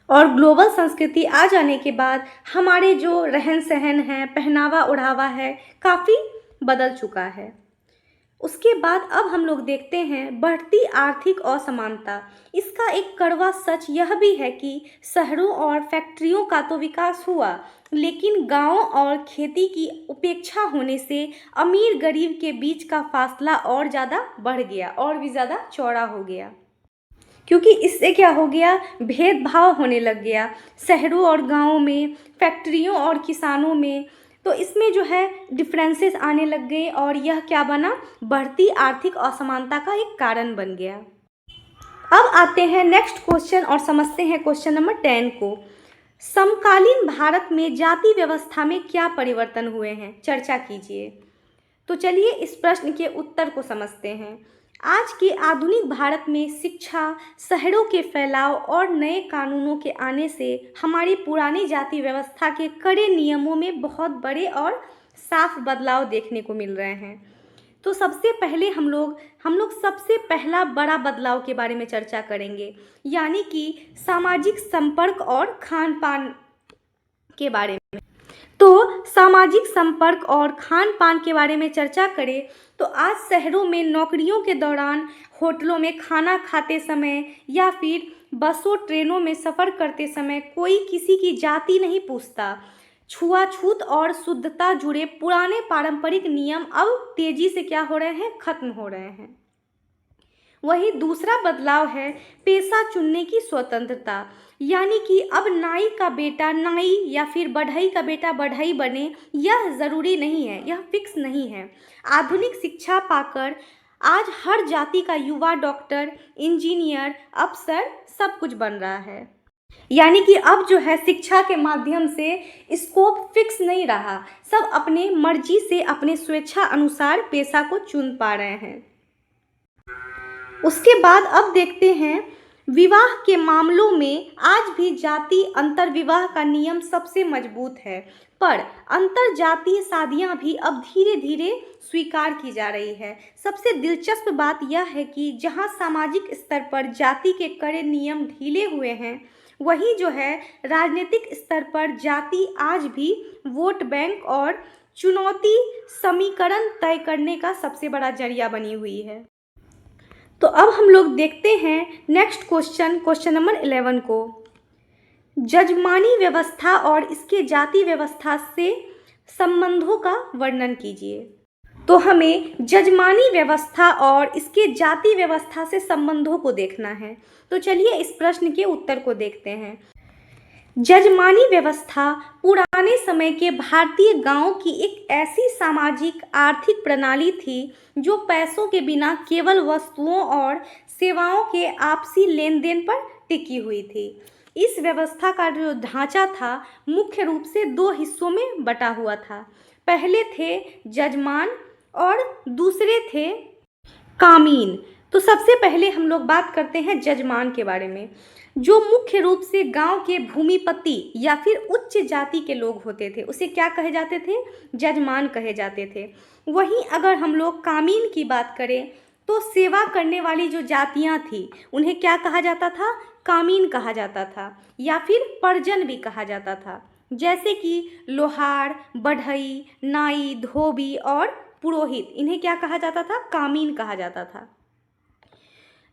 और ग्लोबल संस्कृति आ जाने के बाद हमारे जो रहन सहन है, पहनावा ओढ़ावा है, काफ़ी बदल चुका है। उसके बाद अब हम लोग देखते हैं बढ़ती आर्थिक असमानता। इसका एक कड़वा सच यह भी है कि शहरों और फैक्ट्रियों का तो विकास हुआ, लेकिन गांवों और खेती की उपेक्षा होने से अमीर गरीब के बीच का फासला और ज़्यादा बढ़ गया, और भी ज़्यादा चौड़ा हो गया, क्योंकि इससे क्या हो गया, भेदभाव होने लग गया शहरों और गांवों में, फैक्ट्रियों और किसानों में। तो इसमें जो है डिफरेंसेस आने लग गए, और यह क्या बना, बढ़ती आर्थिक असमानता का एक कारण बन गया। अब आते हैं नेक्स्ट क्वेश्चन और समझते हैं क्वेश्चन नंबर 10 को। समकालीन भारत में जाति व्यवस्था में क्या परिवर्तन हुए हैं, चर्चा कीजिए। तो चलिए इस प्रश्न के उत्तर को समझते हैं। आज के आधुनिक भारत में शिक्षा, शहरों के फैलाव और नए कानूनों के आने से हमारी पुरानी जाति व्यवस्था के कड़े नियमों में बहुत बड़े और साफ बदलाव देखने को मिल रहे हैं। तो सबसे पहले हम लोग सबसे पहला बड़ा बदलाव के बारे में चर्चा करेंगे, यानी कि सामाजिक संपर्क और खान पान के बारे में। तो सामाजिक संपर्क और खान पान के बारे में चर्चा करें तो आज शहरों में नौकरियों के दौरान, होटलों में खाना खाते समय या फिर बसों ट्रेनों में सफ़र करते समय कोई किसी की जाति नहीं पूछता। छुआछूत और शुद्धता जुड़े पुराने पारंपरिक नियम अब तेजी से क्या हो रहे हैं, खत्म हो रहे हैं। वही दूसरा बदलाव है पेशा चुनने की स्वतंत्रता, यानी कि अब नाई का बेटा नाई या फिर बढ़ई का बेटा बढ़ई बने, यह ज़रूरी नहीं है, यह फिक्स नहीं है। आधुनिक शिक्षा पाकर आज हर जाति का युवा डॉक्टर, इंजीनियर, अफसर सब कुछ बन रहा है। यानी कि अब जो है शिक्षा के माध्यम से स्कोप फिक्स नहीं रहा, सब अपने मर्जी से अपने स्वेच्छा अनुसार पेशा को चुन पा रहे हैं। उसके बाद अब देखते हैं विवाह के मामलों में आज भी जाति अंतर्विवाह का नियम सबसे मजबूत है, पर अंतर जातीय शादियां भी अब धीरे धीरे स्वीकार की जा रही है। सबसे दिलचस्प बात यह है कि जहां सामाजिक स्तर पर जाति के कड़े नियम ढीले हुए हैं, वहीं जो है राजनीतिक स्तर पर जाति आज भी वोट बैंक और चुनौती समीकरण तय करने का सबसे बड़ा जरिया बनी हुई है। तो अब हम लोग देखते हैं नेक्स्ट क्वेश्चन नंबर 11 को। जजमानी व्यवस्था और इसके जाति व्यवस्था से संबंधों का वर्णन कीजिए। तो हमें जजमानी व्यवस्था और इसके जाति व्यवस्था से संबंधों को देखना है। तो चलिए इस प्रश्न के उत्तर को देखते हैं। जजमानी व्यवस्था पुराने समय के भारतीय गांवों की एक ऐसी सामाजिक आर्थिक प्रणाली थी जो पैसों के बिना केवल वस्तुओं और सेवाओं के आपसी लेन देन पर टिकी हुई थी। इस व्यवस्था का जो ढांचा था मुख्य रूप से दो हिस्सों में बटा हुआ था। पहले थे जजमान और दूसरे थे कामीन। तो सबसे पहले हम लोग बात करते हैं जजमान के बारे में, जो मुख्य रूप से गांव के भूमिपति या फिर उच्च जाति के लोग होते थे, उसे क्या कहे जाते थे, जजमान कहे जाते थे। वहीं अगर हम लोग कामीन की बात करें तो सेवा करने वाली जो जातियां थी उन्हें क्या कहा जाता था, कामीन कहा जाता था, या फिर परिजन भी कहा जाता था, जैसे कि लोहार, बढ़ई, नाई, धोबी और पुरोहित, इन्हें क्या कहा जाता था, कामीन कहा जाता था।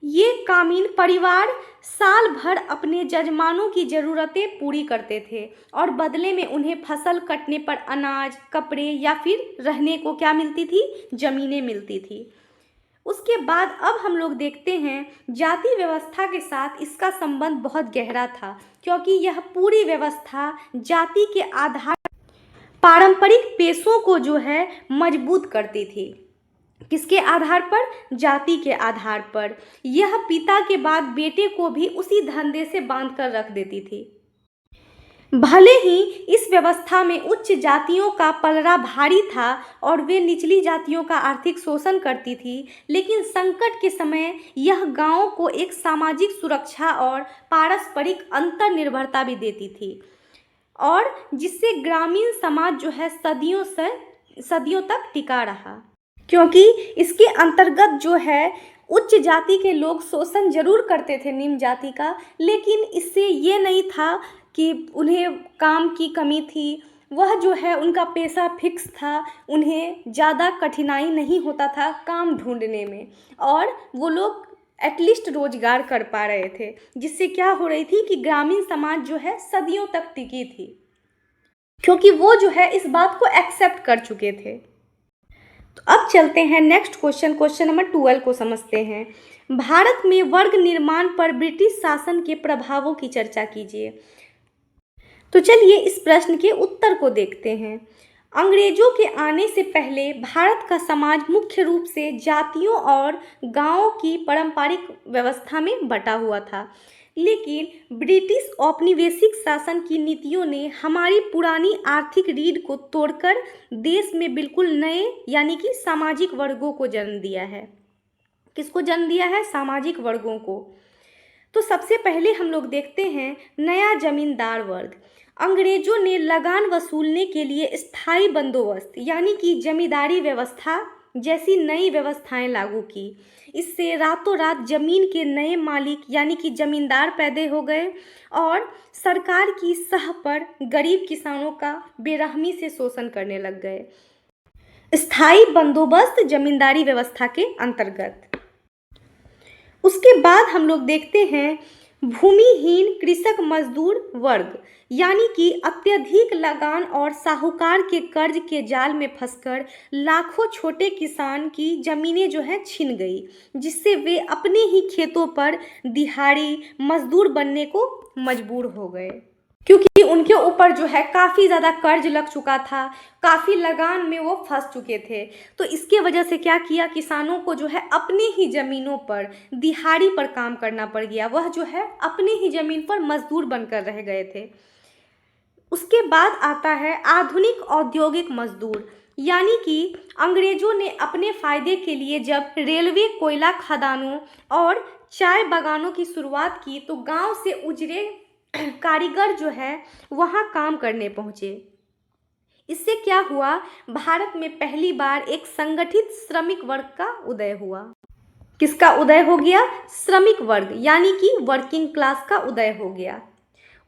ये कामीन परिवार साल भर अपने जजमानों की ज़रूरतें पूरी करते थे और बदले में उन्हें फसल कटने पर अनाज, कपड़े या फिर रहने को क्या मिलती थी, ज़मीनें मिलती थी। उसके बाद अब हम लोग देखते हैं जाति व्यवस्था के साथ इसका संबंध बहुत गहरा था, क्योंकि यह पूरी व्यवस्था जाति के आधार पारंपरिक पेशों को जो है मजबूत करती थी। किसके आधार पर? जाति के आधार पर। यह पिता के बाद बेटे को भी उसी धंधे से बांध कर रख देती थी। भले ही इस व्यवस्था में उच्च जातियों का पलड़ा भारी था और वे निचली जातियों का आर्थिक शोषण करती थी, लेकिन संकट के समय यह गांवों को एक सामाजिक सुरक्षा और पारस्परिक अंतर्निर्भरता भी देती थी, और जिससे ग्रामीण समाज जो है सदियों तक टिका रहा। क्योंकि इसके अंतर्गत जो है उच्च जाति के लोग शोषण जरूर करते थे निम्न जाति का, लेकिन इससे ये नहीं था कि उन्हें काम की कमी थी। वह जो है उनका पेशा फिक्स था, उन्हें ज़्यादा कठिनाई नहीं होता था काम ढूंढने में, और वो लोग एटलीस्ट रोजगार कर पा रहे थे, जिससे क्या हो रही थी कि ग्रामीण समाज जो है सदियों तक टिकी थी, क्योंकि वो जो है इस बात को एक्सेप्ट कर चुके थे। तो अब चलते हैं नेक्स्ट क्वेश्चन नंबर 12 को समझते हैं। भारत में वर्ग निर्माण पर ब्रिटिश शासन के प्रभावों की चर्चा कीजिए। तो चलिए इस प्रश्न के उत्तर को देखते हैं। अंग्रेजों के आने से पहले भारत का समाज मुख्य रूप से जातियों और गांवों की पारंपरिक व्यवस्था में बटा हुआ था, लेकिन ब्रिटिश औपनिवेशिक शासन की नीतियों ने हमारी पुरानी आर्थिक रीढ़ को तोड़कर देश में बिल्कुल नए यानी कि सामाजिक वर्गों को जन्म दिया है। किसको जन्म दिया है? सामाजिक वर्गों को। तो सबसे पहले हम लोग देखते हैं नया जमींदार वर्ग। अंग्रेजों ने लगान वसूलने के लिए स्थायी बंदोबस्त यानी कि जमींदारी व्यवस्था जैसी नई व्यवस्थाएं लागू की। इससे रातों रात जमीन के नए मालिक यानी कि जमींदार पैदा हो गए और सरकार की सह पर गरीब किसानों का बेरहमी से शोषण करने लग गए। स्थायी बंदोबस्त जमींदारी व्यवस्था के अंतर्गत। उसके बाद हम लोग देखते हैं भूमिहीन कृषक मजदूर वर्ग यानी कि अत्यधिक लगान और साहूकार के कर्ज के जाल में फंसकर लाखों छोटे किसान की जमीनें जो है छिन गई, जिससे वे अपने ही खेतों पर दिहाड़ी मजदूर बनने को मजबूर हो गए, क्योंकि उनके ऊपर जो है काफ़ी ज़्यादा कर्ज लग चुका था, काफ़ी लगान में वो फंस चुके थे। तो इसके वजह से क्या किया, किसानों को जो है अपने ही ज़मीनों पर दिहाड़ी पर काम करना पड़ गया। वह जो है अपने ही ज़मीन पर मजदूर बनकर रह गए थे। उसके बाद आता है आधुनिक औद्योगिक मजदूर, यानी कि अंग्रेजों ने अपने फ़ायदे के लिए जब रेलवे, कोयला खदानों और चाय बागानों की शुरुआत की तो गांव से उजरे कारीगर जो है वहाँ काम करने पहुँचे। इससे क्या हुआ, भारत में पहली बार एक संगठित श्रमिक वर्ग का उदय हुआ। किसका उदय हो गया? श्रमिक वर्ग यानी कि वर्किंग क्लास का उदय हो गया।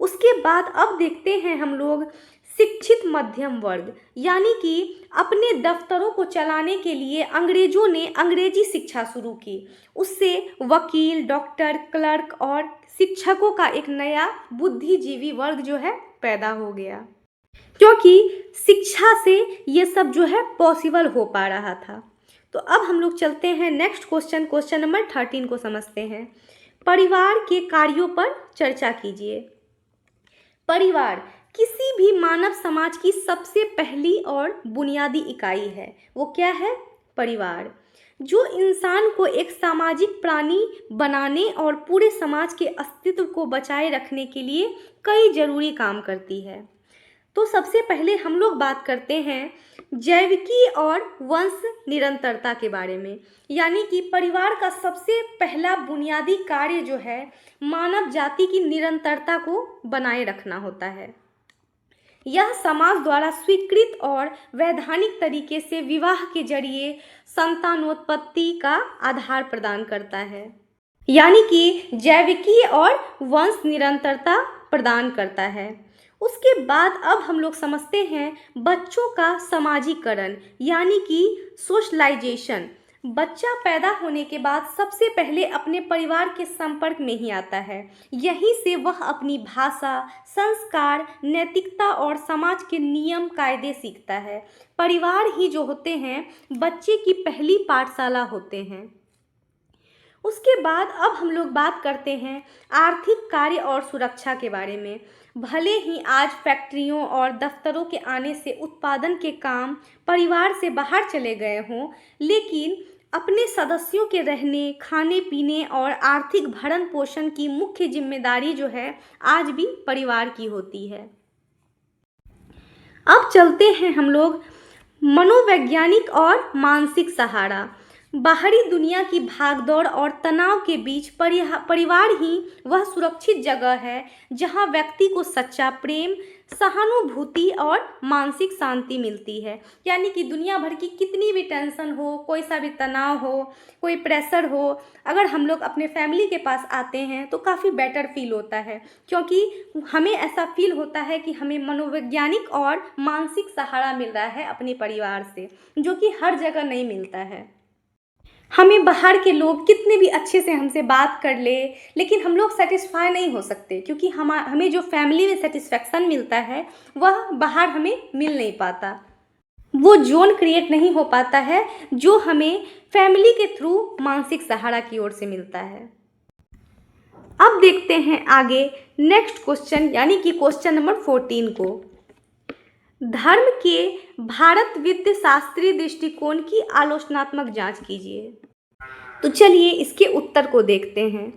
उसके बाद अब देखते हैं हम लोग शिक्षित मध्यम वर्ग, यानी कि अपने दफ्तरों को चलाने के लिए अंग्रेजों ने अंग्रेजी शिक्षा शुरू की। उससे वकील, डॉक्टर, क्लर्क और शिक्षकों का एक नया बुद्धिजीवी वर्ग जो है पैदा हो गया, क्योंकि शिक्षा से ये सब जो है पॉसिबल हो पा रहा था। तो अब हम लोग चलते हैं नेक्स्ट क्वेश्चन नंबर 13 को समझते हैं। परिवार के कार्यों पर चर्चा कीजिए। परिवार किसी भी मानव समाज की सबसे पहली और बुनियादी इकाई है। वो क्या है? परिवार, जो इंसान को एक सामाजिक प्राणी बनाने और पूरे समाज के अस्तित्व को बचाए रखने के लिए कई जरूरी काम करती है। तो सबसे पहले हम लोग बात करते हैं जैविकी और वंश निरंतरता के बारे में, यानी कि परिवार का सबसे पहला बुनियादी कार्य जो है मानव जाति की निरंतरता को बनाए रखना होता है। यह समाज द्वारा स्वीकृत और वैधानिक तरीके से विवाह के जरिए संतानोत्पत्ति का आधार प्रदान करता है, यानी कि जैविकी और वंश निरंतरता प्रदान करता है। उसके बाद अब हम लोग समझते हैं बच्चों का समाजीकरण यानी कि सोशलाइजेशन। बच्चा पैदा होने के बाद सबसे पहले अपने परिवार के संपर्क में ही आता है। यहीं से वह अपनी भाषा, संस्कार, नैतिकता और समाज के नियम कायदे सीखता है। परिवार ही जो होते हैं बच्चे की पहली पाठशाला होते हैं। उसके बाद अब हम लोग बात करते हैं आर्थिक कार्य और सुरक्षा के बारे में। भले ही आज फैक्ट्रियों और दफ्तरों के आने से उत्पादन के काम परिवार से बाहर चले गए हों, लेकिन अपने सदस्यों के रहने, खाने पीने और आर्थिक भरण पोषण की मुख्य जिम्मेदारी जो है आज भी परिवार की होती है। अब चलते हैं हम लोग मनोवैज्ञानिक और मानसिक सहारा। बाहरी दुनिया की भागदौड़ और तनाव के बीच परिवार ही वह सुरक्षित जगह है जहां व्यक्ति को सच्चा प्रेम, सहानुभूति और मानसिक शांति मिलती है। यानी कि दुनिया भर की कितनी भी टेंशन हो, कोई सा भी तनाव हो, कोई प्रेशर हो, अगर हम लोग अपने फैमिली के पास आते हैं तो काफ़ी बेटर फील होता है, क्योंकि हमें ऐसा फील होता है कि हमें मनोवैज्ञानिक और मानसिक सहारा मिल रहा है अपने परिवार से, जो कि हर जगह नहीं मिलता है। हमें बाहर के लोग कितने भी अच्छे से हमसे बात कर ले, लेकिन हम लोग सेटिस्फाई नहीं हो सकते, क्योंकि हमें जो फैमिली में सेटिस्फेक्शन मिलता है वह बाहर हमें मिल नहीं पाता। वो जोन क्रिएट नहीं हो पाता है जो हमें फैमिली के थ्रू मानसिक सहारा की ओर से मिलता है। अब देखते हैं आगे नेक्स्ट क्वेश्चन, यानी कि क्वेश्चन नंबर 14 को। धर्म के भारत विद्य शास्त्रीय दृष्टिकोण की आलोचनात्मक जांच कीजिए। तो चलिए इसके उत्तर को देखते हैं।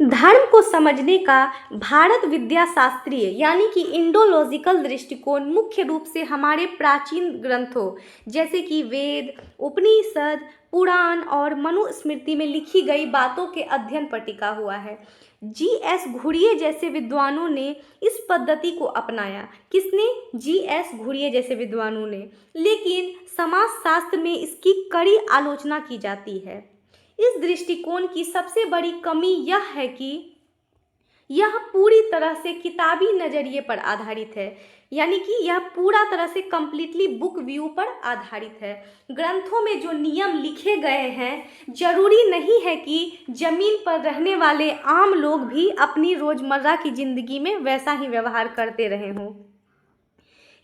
धर्म को समझने का भारत विद्या शास्त्रीय यानी कि इंडोलॉजिकल दृष्टिकोण मुख्य रूप से हमारे प्राचीन ग्रंथों जैसे कि वेद, उपनिषद, पुराण और मनुस्मृति में लिखी गई बातों के अध्ययन पर टिका हुआ है। जी.एस. घुरिये जैसे विद्वानों ने इस पद्धति को अपनाया। किसने? जी.एस. घुरिये जैसे विद्वानों ने। लेकिन समाजशास्त्र में इसकी कड़ी आलोचना की जाती है। इस दृष्टिकोण की सबसे बड़ी कमी यह है कि यह पूरी तरह से किताबी नज़रिए पर आधारित है, यानी कि यह पूरा तरह से कंप्लीटली बुक व्यू पर आधारित है। ग्रंथों में जो नियम लिखे गए हैं जरूरी नहीं है कि जमीन पर रहने वाले आम लोग भी अपनी रोज़मर्रा की ज़िंदगी में वैसा ही व्यवहार करते रहे हों।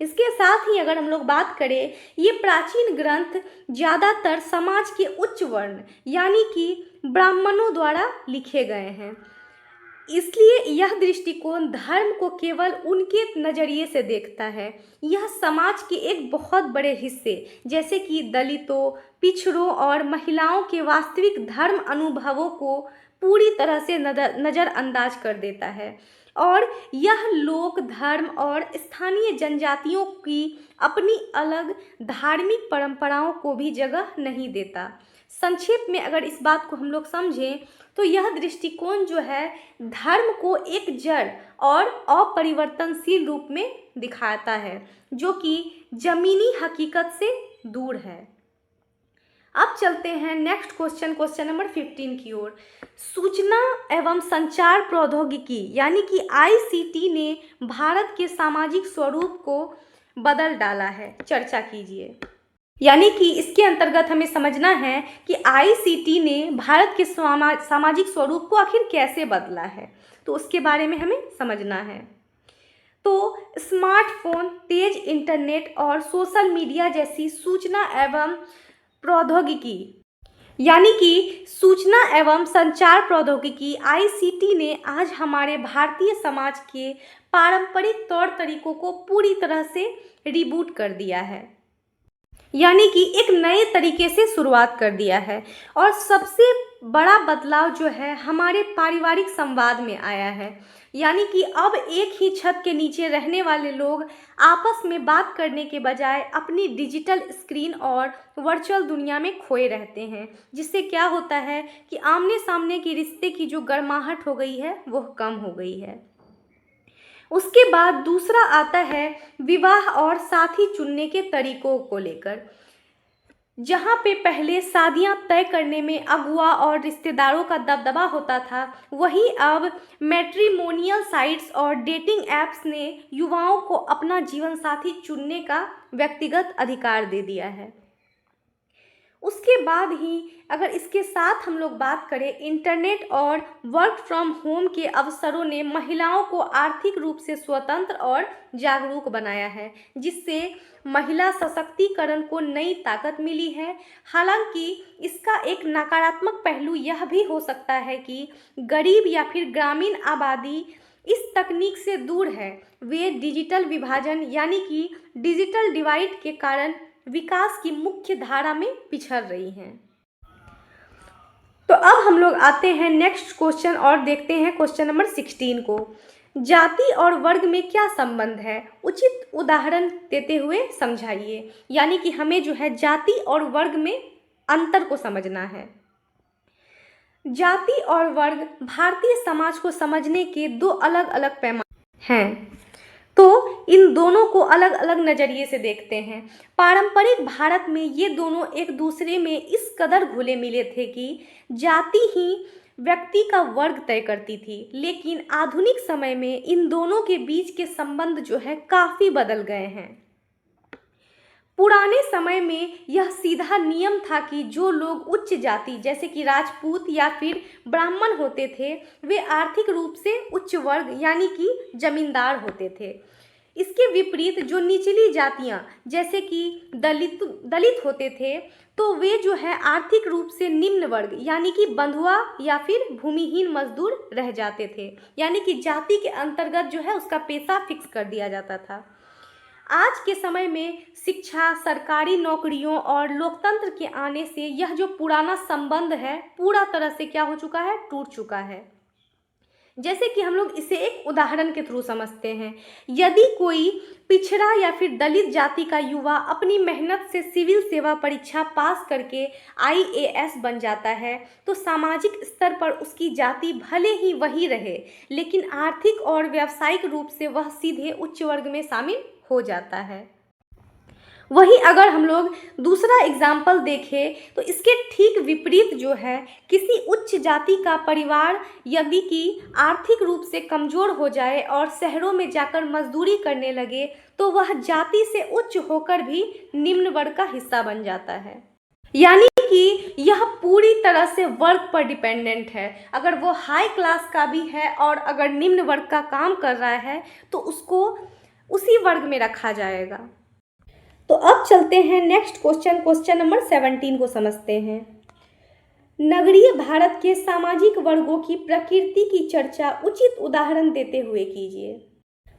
इसके साथ ही अगर हम लोग बात करें, ये प्राचीन ग्रंथ ज़्यादातर समाज के उच्च वर्ण यानी कि ब्राह्मणों द्वारा लिखे गए हैं। इसलिए यह दृष्टिकोण धर्म को केवल उनके नज़रिए से देखता है। यह समाज के एक बहुत बड़े हिस्से जैसे कि दलितों, पिछड़ों और महिलाओं के वास्तविक धर्म अनुभवों को पूरी तरह से नज़रअंदाज कर देता है, और यह लोक धर्म और स्थानीय जनजातियों की अपनी अलग धार्मिक परंपराओं को भी जगह नहीं देता। संक्षेप में अगर इस बात को हम लोग समझें तो यह दृष्टिकोण जो है धर्म को एक जड़ और अपरिवर्तनशील रूप में दिखाता है, जो कि जमीनी हकीकत से दूर है। अब चलते हैं नेक्स्ट क्वेश्चन नंबर 15 की ओर। सूचना एवं संचार प्रौद्योगिकी यानी कि ICT ने भारत के सामाजिक स्वरूप को बदल डाला है। चर्चा कीजिए। यानी कि इसके अंतर्गत हमें समझना है कि ICT ने भारत के सामाजिक स्वरूप को आखिर कैसे बदला है, तो उसके बारे में हमें समझना है। तो स्मार्टफोन, तेज इंटरनेट और सोशल मीडिया जैसी सूचना एवं प्रौद्योगिकी यानी कि सूचना एवं संचार प्रौद्योगिकी ICT ने आज हमारे भारतीय समाज के पारंपरिक तौर तरीकों को पूरी तरह से रिबूट कर दिया है, यानी कि एक नए तरीके से शुरुआत कर दिया है। और सबसे बड़ा बदलाव जो है हमारे पारिवारिक संवाद में आया है, यानी कि अब एक ही छत के नीचे रहने वाले लोग आपस में बात करने के बजाय अपनी डिजिटल स्क्रीन और वर्चुअल दुनिया में खोए रहते हैं, जिससे क्या होता है कि आमने सामने के रिश्ते की जो गर्माहट हो गई है वह कम हो गई है। उसके बाद दूसरा आता है विवाह और साथी चुनने के तरीकों को लेकर। जहाँ पे पहले शादियाँ तय करने में अगुआ और रिश्तेदारों का दबदबा होता था, वहीं अब मैट्रिमोनियल साइट्स और डेटिंग ऐप्स ने युवाओं को अपना जीवन साथी चुनने का व्यक्तिगत अधिकार दे दिया है। उसके बाद ही अगर इसके साथ हम लोग बात करें, इंटरनेट और वर्क फ्रॉम होम के अवसरों ने महिलाओं को आर्थिक रूप से स्वतंत्र और जागरूक बनाया है, जिससे महिला सशक्तिकरण को नई ताकत मिली है। हालांकि इसका एक नकारात्मक पहलू यह भी हो सकता है कि गरीब या फिर ग्रामीण आबादी इस तकनीक से दूर है। वे डिजिटल विभाजन यानी कि डिजिटल डिवाइड के कारण विकास की मुख्य धारा में पिछड़ रही हैं। तो अब हम लोग आते हैं नेक्स्ट क्वेश्चन और देखते हैं क्वेश्चन नंबर 16 को। जाति और वर्ग में क्या संबंध है, उचित उदाहरण देते हुए समझाइए। यानी कि हमें जो है जाति और वर्ग में अंतर को समझना है। जाति और वर्ग भारतीय समाज को समझने के दो अलग अलग पैमाने हैं, तो इन दोनों को अलग अलग नज़रिए से देखते हैं। पारंपरिक भारत में ये दोनों एक दूसरे में इस कदर घुले मिले थे कि जाति ही व्यक्ति का वर्ग तय करती थी, लेकिन आधुनिक समय में इन दोनों के बीच के संबंध जो है काफ़ी बदल गए हैं। पुराने समय में यह सीधा नियम था कि जो लोग उच्च जाति जैसे कि राजपूत या फिर ब्राह्मण होते थे, वे आर्थिक रूप से उच्च वर्ग यानी कि जमींदार होते थे। इसके विपरीत जो निचली जातियां जैसे कि दलित होते थे, तो वे जो है आर्थिक रूप से निम्न वर्ग यानी कि बंधुआ या फिर भूमिहीन मजदूर रह जाते थे। यानी कि जाति के अंतर्गत जो है उसका पेशा फिक्स कर दिया जाता था। आज के समय में शिक्षा, सरकारी नौकरियों और लोकतंत्र के आने से यह जो पुराना संबंध है पूरा तरह से क्या हो चुका है, टूट चुका है। जैसे कि हम लोग इसे एक उदाहरण के थ्रू समझते हैं। यदि कोई पिछड़ा या फिर दलित जाति का युवा अपनी मेहनत से सिविल सेवा परीक्षा पास करके IAS बन जाता है, तो सामाजिक स्तर पर उसकी जाति भले ही वही रहे, लेकिन आर्थिक और व्यावसायिक रूप से वह सीधे उच्च वर्ग में शामिल हो जाता है। वहीं अगर हम लोग दूसरा एग्जाम्पल देखें तो इसके ठीक विपरीत जो है, किसी उच्च जाति का परिवार यदि कि आर्थिक रूप से कमज़ोर हो जाए और शहरों में जाकर मजदूरी करने लगे, तो वह जाति से उच्च होकर भी निम्न वर्ग का हिस्सा बन जाता है। यानी कि यह पूरी तरह से वर्ग पर डिपेंडेंट है। अगर वो हाई क्लास का भी है और अगर निम्न वर्ग का काम कर रहा है तो उसको उसी वर्ग में रखा जाएगा। तो अब चलते हैं नेक्स्ट क्वेश्चन नंबर 17 को समझते हैं। नगरीय भारत के सामाजिक वर्गों की प्रकृति की चर्चा उचित उदाहरण देते हुए कीजिए।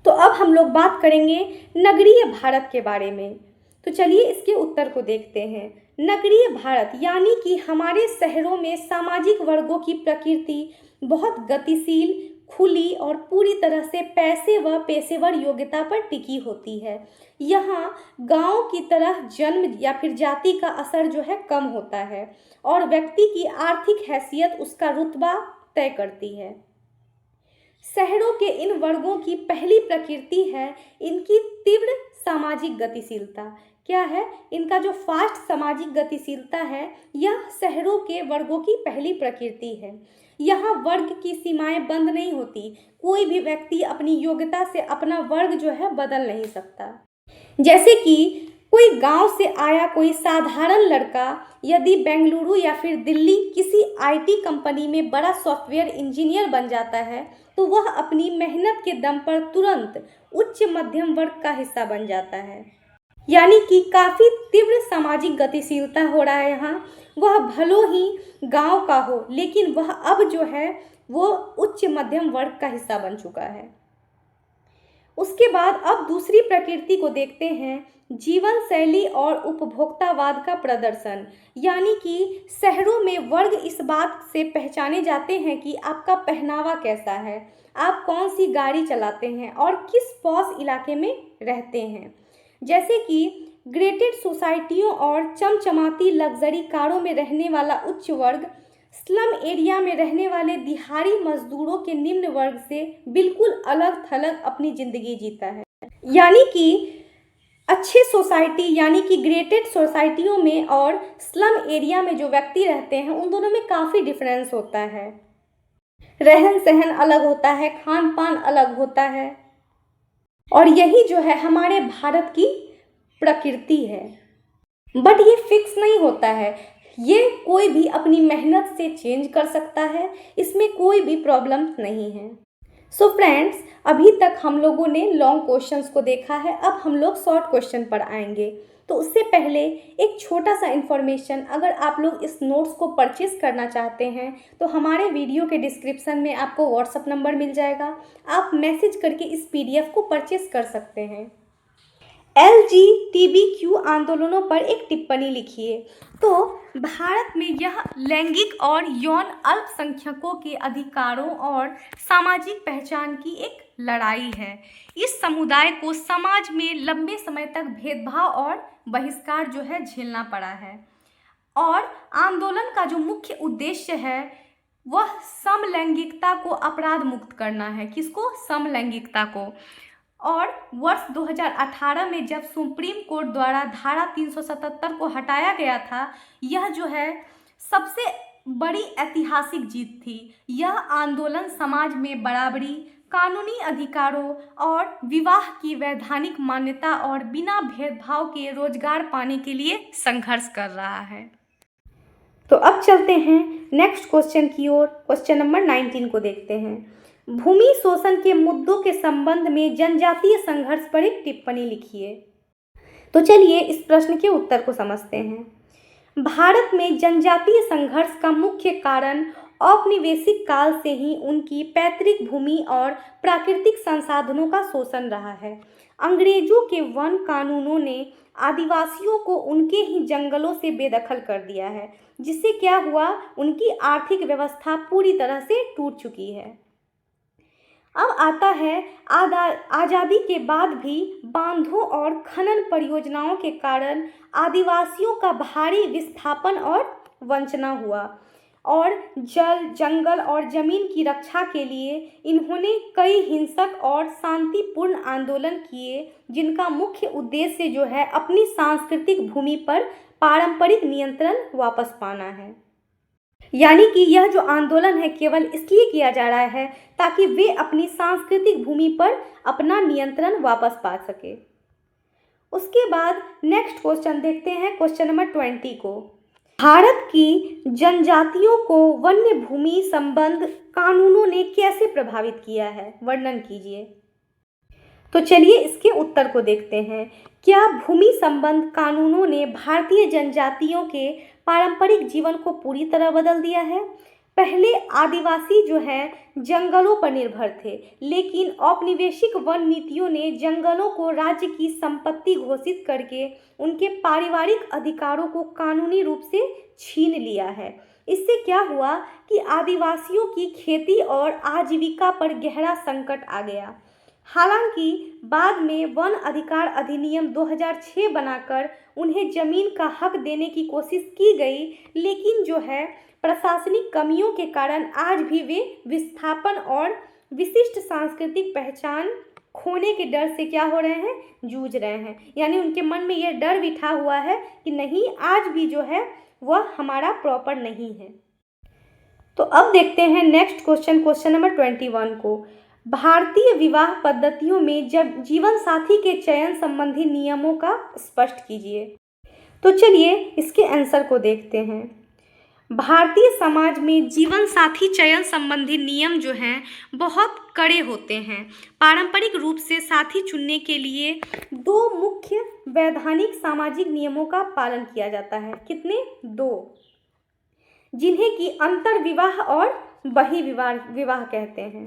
तो अब हम लोग बात करेंगे नगरीय भारत के बारे में। तो चलिए इसके उत्तर को देखते हैं। नगरीय भारत यानी कि हमारे शहरों में सामाजिक वर्गों की प्रकृति बहुत गतिशील, खुली और पूरी तरह से पैसे व पेशेवर योग्यता पर टिकी होती है। यहाँ गांव की तरह जन्म या फिर जाति का असर जो है कम होता है और व्यक्ति की आर्थिक हैसियत उसका रुतबा तय करती है। शहरों के इन वर्गों की पहली प्रकृति है इनकी तीव्र सामाजिक गतिशीलता। क्या है? इनका जो फास्ट सामाजिक गतिशीलता है, यह शहरों के वर्गों की पहली प्रकृति है। यहाँ वर्ग की सीमाएं बंद नहीं होती। कोई भी व्यक्ति अपनी योग्यता से अपना वर्ग जो है बदल नहीं सकता। जैसे कि कोई गांव से आया कोई साधारण लड़का यदि बेंगलुरु या फिर दिल्ली किसी IT कंपनी में बड़ा सॉफ्टवेयर इंजीनियर बन जाता है, तो वह अपनी मेहनत के दम पर तुरंत उच्च मध्यम वर्ग का हिस्सा बन जाता है। यानी कि काफ़ी तीव्र सामाजिक गतिशीलता हो रहा है यहाँ। वह भलो ही गांव का हो, लेकिन वह अब जो है वो उच्च मध्यम वर्ग का हिस्सा बन चुका है। उसके बाद अब दूसरी प्रकृति को देखते हैं, जीवन शैली और उपभोक्तावाद का प्रदर्शन। यानी कि शहरों में वर्ग इस बात से पहचाने जाते हैं कि आपका पहनावा कैसा है, आप कौन सी गाड़ी चलाते हैं और किस पॉश इलाके में रहते हैं। जैसे कि ग्रेटेड सोसाइटियों और चमचमाती लग्जरी कारों में रहने वाला उच्च वर्ग स्लम एरिया में रहने वाले दिहाड़ी मजदूरों के निम्न वर्ग से बिल्कुल अलग थलग अपनी ज़िंदगी जीता है। यानी कि अच्छे सोसाइटी यानी कि ग्रेटेड सोसाइटियों में और स्लम एरिया में जो व्यक्ति रहते हैं, उन दोनों में काफ़ी डिफरेंस होता है। रहन सहन अलग होता है, खान पान अलग होता है, और यही जो है हमारे भारत की प्रकृति है। बट ये फिक्स नहीं होता है, ये कोई भी अपनी मेहनत से चेंज कर सकता है, इसमें कोई भी प्रॉब्लम नहीं है। सो फ्रेंड्स, अभी तक हम लोगों ने लॉन्ग क्वेश्चंस को देखा है, अब हम लोग शॉर्ट क्वेश्चन पर आएंगे। तो उससे पहले एक छोटा सा इन्फॉर्मेशन, अगर आप लोग इस नोट्स को परचेस करना चाहते हैं तो हमारे वीडियो के डिस्क्रिप्शन में आपको व्हाट्सअप नंबर मिल जाएगा, आप मैसेज करके इस PDF को परचेस कर सकते हैं। LGBTQ आंदोलनों पर एक टिप्पणी लिखिए। तो भारत में यह लैंगिक और यौन अल्पसंख्यकों के अधिकारों और सामाजिक पहचान की एक लड़ाई है। इस समुदाय को समाज में लंबे समय तक भेदभाव और बहिष्कार जो है झेलना पड़ा है, और आंदोलन का जो मुख्य उद्देश्य है वह समलैंगिकता को अपराध मुक्त करना है। किसको? समलैंगिकता को। और वर्ष 2018 में जब सुप्रीम कोर्ट द्वारा धारा 377 को हटाया गया था, यह जो है सबसे बड़ी ऐतिहासिक जीत थी। यह आंदोलन समाज में बराबरी, कानूनी अधिकारों और विवाह की वैधानिक मान्यता और बिना भेदभाव के रोजगार पाने के लिए संघर्ष कर रहा है। तो अब चलते हैं नेक्स्ट क्वेश्चन की ओर। क्वेश्चन नंबर 19 को देखते हैं। भूमि शोषण के मुद्दों के संबंध में जनजातीय संघर्ष पर एक टिप्पणी लिखिए। तो चलिए इस प्रश्न के उत्तर को समझते हैं। भारत में जनजातीय संघर्ष का मुख्य कारण औपनिवेशिक काल से ही उनकी पैतृक भूमि और प्राकृतिक संसाधनों का शोषण रहा है। अंग्रेजों के वन कानूनों ने आदिवासियों को उनके ही जंगलों से बेदखल कर दिया है, जिससे क्या हुआ, उनकी आर्थिक व्यवस्था पूरी तरह से टूट चुकी है। अब आता है आज़ादी के बाद भी बांधों और खनन परियोजनाओं के कारण आदिवासियों का भारी विस्थापन और वंचना हुआ, और जल, जंगल और ज़मीन की रक्षा के लिए इन्होंने कई हिंसक और शांतिपूर्ण आंदोलन किए, जिनका मुख्य उद्देश्य जो है अपनी सांस्कृतिक भूमि पर पारंपरिक नियंत्रण वापस पाना है। यानी कि यह जो आंदोलन है केवल इसलिए किया जा रहा है ताकि वे अपनी सांस्कृतिक भूमि पर अपना नियंत्रण वापस पा सके। उसके बाद नेक्स्ट क्वेश्चन देखते हैं, क्वेश्चन नंबर 20 को। भारत की जनजातियों को वन्य भूमि संबंध कानूनों ने कैसे प्रभावित किया है, वर्णन कीजिए। तो चलिए इसके उत्तर को देखते हैं। क्या भूमि संबंध कानूनों ने भारतीय जनजातियों के पारंपरिक जीवन को पूरी तरह बदल दिया है? पहले आदिवासी जो है जंगलों पर निर्भर थे, लेकिन औपनिवेशिक वन नीतियों ने जंगलों को राज्य की संपत्ति घोषित करके उनके पारिवारिक अधिकारों को कानूनी रूप से छीन लिया है। इससे क्या हुआ कि आदिवासियों की खेती और आजीविका पर गहरा संकट आ गया। हालांकि बाद में वन अधिकार अधिनियम 2006 बनाकर उन्हें जमीन का हक देने की कोशिश की गई, लेकिन जो है प्रशासनिक कमियों के कारण आज भी वे विस्थापन और विशिष्ट सांस्कृतिक पहचान खोने के डर से क्या हो रहे हैं, जूझ रहे हैं। यानी उनके मन में यह डर बिठा हुआ है कि नहीं, आज भी जो है वह हमारा प्रॉपर नहीं है। तो अब देखते हैं नेक्स्ट क्वेश्चन, क्वेश्चन नंबर 21 को। भारतीय विवाह पद्धतियों में जब जीवन साथी के चयन संबंधी नियमों का स्पष्ट कीजिए। तो चलिए इसके आंसर को देखते हैं। भारतीय समाज में जीवन साथी चयन संबंधी नियम जो हैं बहुत कड़े होते हैं। पारंपरिक रूप से साथी चुनने के लिए 2 मुख्य वैधानिक सामाजिक नियमों का पालन किया जाता है। कितने? 2, जिन्हें कि अंतर विवाह और बहिर्विवाह कहते हैं।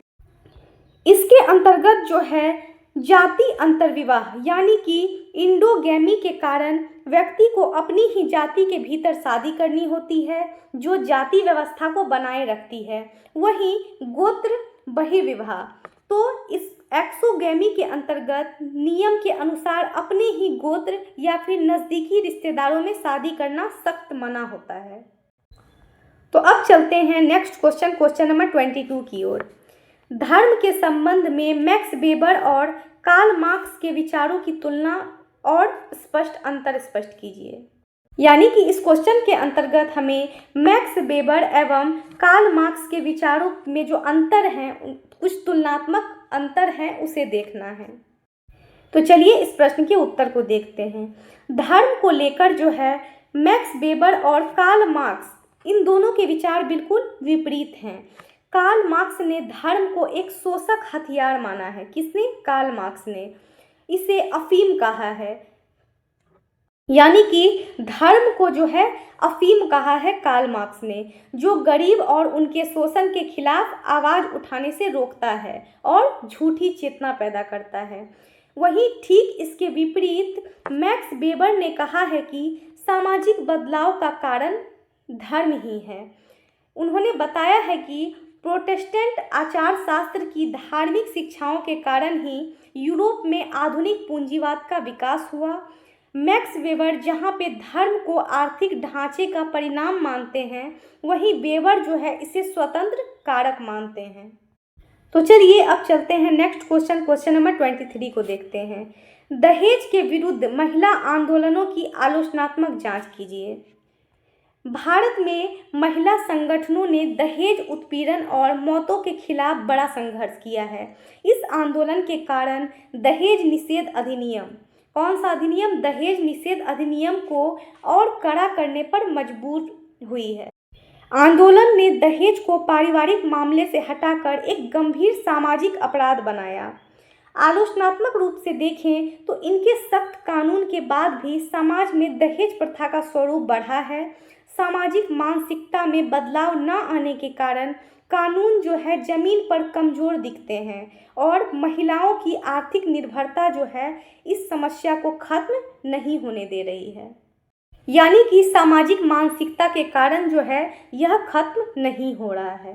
इसके अंतर्गत जो है जाति अंतर्विवाह यानी कि इंडोगैमी के कारण व्यक्ति को अपनी ही जाति के भीतर शादी करनी होती है, जो जाति व्यवस्था को बनाए रखती है। वहीं गोत्र बहिर्विवाह, तो इस एक्सोगैमी के अंतर्गत नियम के अनुसार अपने ही गोत्र या फिर नज़दीकी रिश्तेदारों में शादी करना सख्त मना होता है। तो अब चलते हैं नेक्स्ट क्वेश्चन, क्वेश्चन नंबर 22 की ओर। धर्म के संबंध में मैक्स वेबर और कार्ल मार्क्स के विचारों की तुलना और स्पष्ट अंतर स्पष्ट कीजिए। यानी कि इस क्वेश्चन के अंतर्गत हमें मैक्स वेबर एवं कार्ल मार्क्स के विचारों में जो अंतर हैं, कुछ तुलनात्मक अंतर हैं, उसे देखना है। तो चलिए इस प्रश्न के उत्तर को देखते हैं। धर्म को लेकर जो है मैक्स वेबर और कार्ल मार्क्स इन दोनों के विचार बिल्कुल विपरीत हैं। कार्ल मार्क्स ने धर्म को एक शोषक हथियार माना है। किसने? कार्ल मार्क्स ने। इसे अफीम कहा है, यानी कि धर्म को जो है अफीम कहा है कार्ल मार्क्स ने, जो गरीब और उनके शोषण के खिलाफ आवाज़ उठाने से रोकता है और झूठी चेतना पैदा करता है। वहीं ठीक इसके विपरीत मैक्स वेबर ने कहा है कि सामाजिक बदलाव का कारण धर्म ही है। उन्होंने बताया है कि प्रोटेस्टेंट आचार शास्त्र की धार्मिक शिक्षाओं के कारण ही यूरोप में आधुनिक पूंजीवाद का विकास हुआ। मैक्स वेबर जहाँ पे धर्म को आर्थिक ढांचे का परिणाम मानते हैं, वहीं वेबर जो है इसे स्वतंत्र कारक मानते हैं। तो चलिए अब चलते हैं नेक्स्ट क्वेश्चन नंबर 23 को देखते हैं। दहेज के विरुद्ध महिला आंदोलनों की आलोचनात्मक जांच कीजिए। भारत में महिला संगठनों ने दहेज उत्पीड़न और मौतों के खिलाफ बड़ा संघर्ष किया है। इस आंदोलन के कारण दहेज निषेध अधिनियम, कौन सा अधिनियम? दहेज निषेध अधिनियम को और कड़ा करने पर मजबूर हुई है। आंदोलन ने दहेज को पारिवारिक मामले से हटाकर एक गंभीर सामाजिक अपराध बनाया। आलोचनात्मक रूप से देखें तो इनके सख्त कानून के बाद भी समाज में दहेज प्रथा का स्वरूप बढ़ा है। सामाजिक मानसिकता में बदलाव न आने के कारण कानून जो है जमीन पर कमज़ोर दिखते हैं और महिलाओं की आर्थिक निर्भरता जो है इस समस्या को खत्म नहीं होने दे रही है। यानी कि सामाजिक मानसिकता के कारण जो है यह खत्म नहीं हो रहा है।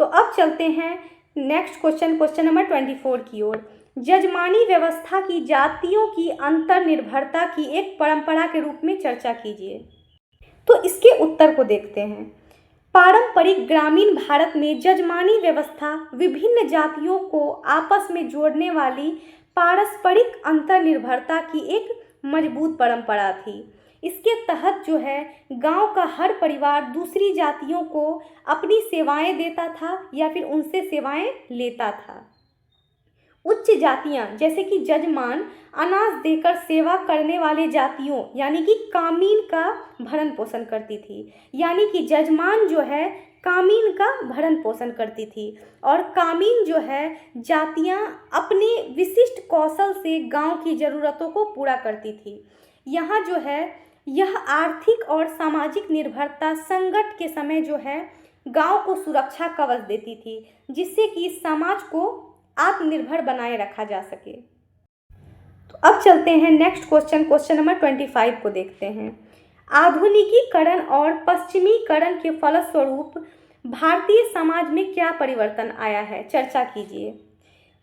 तो अब चलते हैं नेक्स्ट क्वेश्चन नंबर 24 की ओर। जजमानी व्यवस्था की जातियों की अंतर्निर्भरता की एक परंपरा के रूप में चर्चा कीजिए। तो इसके उत्तर को देखते हैं। पारंपरिक ग्रामीण भारत में जजमानी व्यवस्था विभिन्न जातियों को आपस में जोड़ने वाली पारस्परिक अंतर्निर्भरता की एक मजबूत परंपरा थी। इसके तहत जो है गांव का हर परिवार दूसरी जातियों को अपनी सेवाएं देता था या फिर उनसे सेवाएं लेता था। उच्च जातियां जैसे कि जजमान अनाज देकर सेवा करने वाले जातियों यानी कि कामीन का भरण पोषण करती थी। यानी कि जजमान जो है कामीन का भरण पोषण करती थी और कामीन जो है जातियां अपने विशिष्ट कौशल से गांव की ज़रूरतों को पूरा करती थी। यहाँ जो है यह आर्थिक और सामाजिक निर्भरता संकट के समय जो है गांव को सुरक्षा कवच देती थी, जिससे कि समाज को आत्मनिर्भर बनाए रखा जा सके। तो अब चलते हैं नेक्स्ट क्वेश्चन नंबर 25 को देखते हैं। आधुनिकीकरण और पश्चिमीकरण के फलस्वरूप भारतीय समाज में क्या परिवर्तन आया है? चर्चा कीजिए।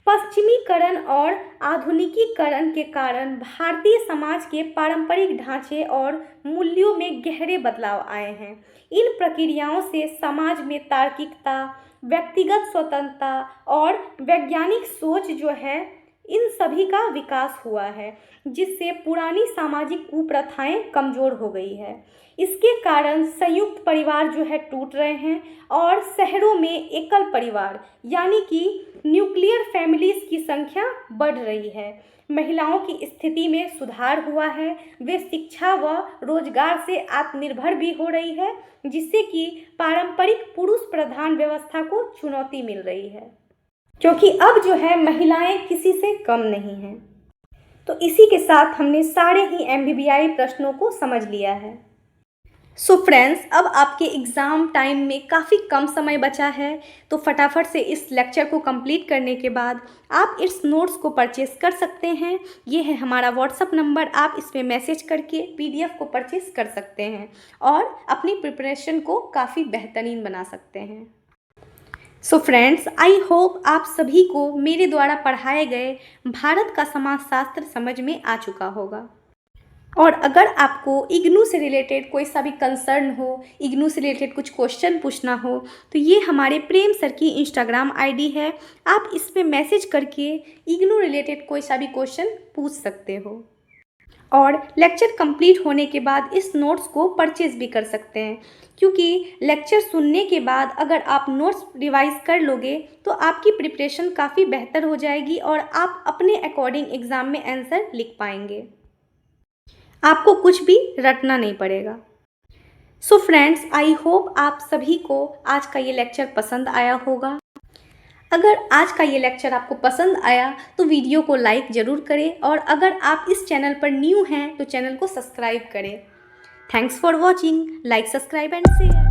पश्चिमीकरण और आधुनिकीकरण के कारण भारतीय समाज के पारंपरिक ढांचे और मूल्यों में गहरे बदलाव आए हैं। इन प्रक्रियाओं से समाज में तार्किकता, व्यक्तिगत स्वतंत्रता और वैज्ञानिक सोच जो है इन सभी का विकास हुआ है, जिससे पुरानी सामाजिक कुप्रथाएं कमज़ोर हो गई है। इसके कारण संयुक्त परिवार जो है टूट रहे हैं और शहरों में एकल परिवार यानी कि न्यूक्लियर फैमिलीज़ की संख्या बढ़ रही है। महिलाओं की स्थिति में सुधार हुआ है, वे शिक्षा व रोजगार से आत्मनिर्भर भी हो रही है, जिससे कि पारंपरिक पुरुष प्रधान व्यवस्था को चुनौती मिल रही है, क्योंकि अब जो है महिलाएं किसी से कम नहीं हैं। तो इसी के साथ हमने सारे ही MBBI प्रश्नों को समझ लिया है। सो फ्रेंड्स, अब आपके एग्ज़ाम टाइम में काफ़ी कम समय बचा है, तो फटाफट से इस लेक्चर को कंप्लीट करने के बाद आप इस नोट्स को परचेज़ कर सकते हैं। ये है हमारा व्हाट्सअप नंबर, आप इस पर मैसेज करके PDF को परचेज़ कर सकते हैं और अपनी प्रिपरेशन को काफ़ी बेहतरीन बना सकते हैं। सो फ्रेंड्स, आई होप आप सभी को मेरे द्वारा पढ़ाए गए भारत का समाजशास्त्र समझ में आ चुका होगा। और अगर आपको इग्नू से रिलेटेड कोई सा भी कंसर्न हो, इग्नू से रिलेटेड कुछ क्वेश्चन पूछना हो, तो ये हमारे प्रेम सर की इंस्टाग्राम ID है। आप इस पे मैसेज करके इग्नू रिलेटेड कोई सा भी क्वेश्चन पूछ सकते हो। और लेक्चर कंप्लीट होने के बाद इस नोट्स को परचेज़ भी कर सकते हैं, क्योंकि लेक्चर सुनने के बाद अगर आप नोट्स रिवाइज़ कर लोगे तो आपकी प्रिपरेशन काफ़ी बेहतर हो जाएगी और आप अपने अकॉर्डिंग एग्ज़ाम में आंसर लिख पाएंगे। आपको कुछ भी रटना नहीं पड़ेगा। सो फ्रेंड्स, आई होप आप सभी को आज का ये लेक्चर पसंद आया होगा। अगर आज का ये लेक्चर आपको पसंद आया तो वीडियो को लाइक ज़रूर करें और अगर आप इस चैनल पर न्यू हैं तो चैनल को सब्सक्राइब करें। Thanks for watching. Like, subscribe and share.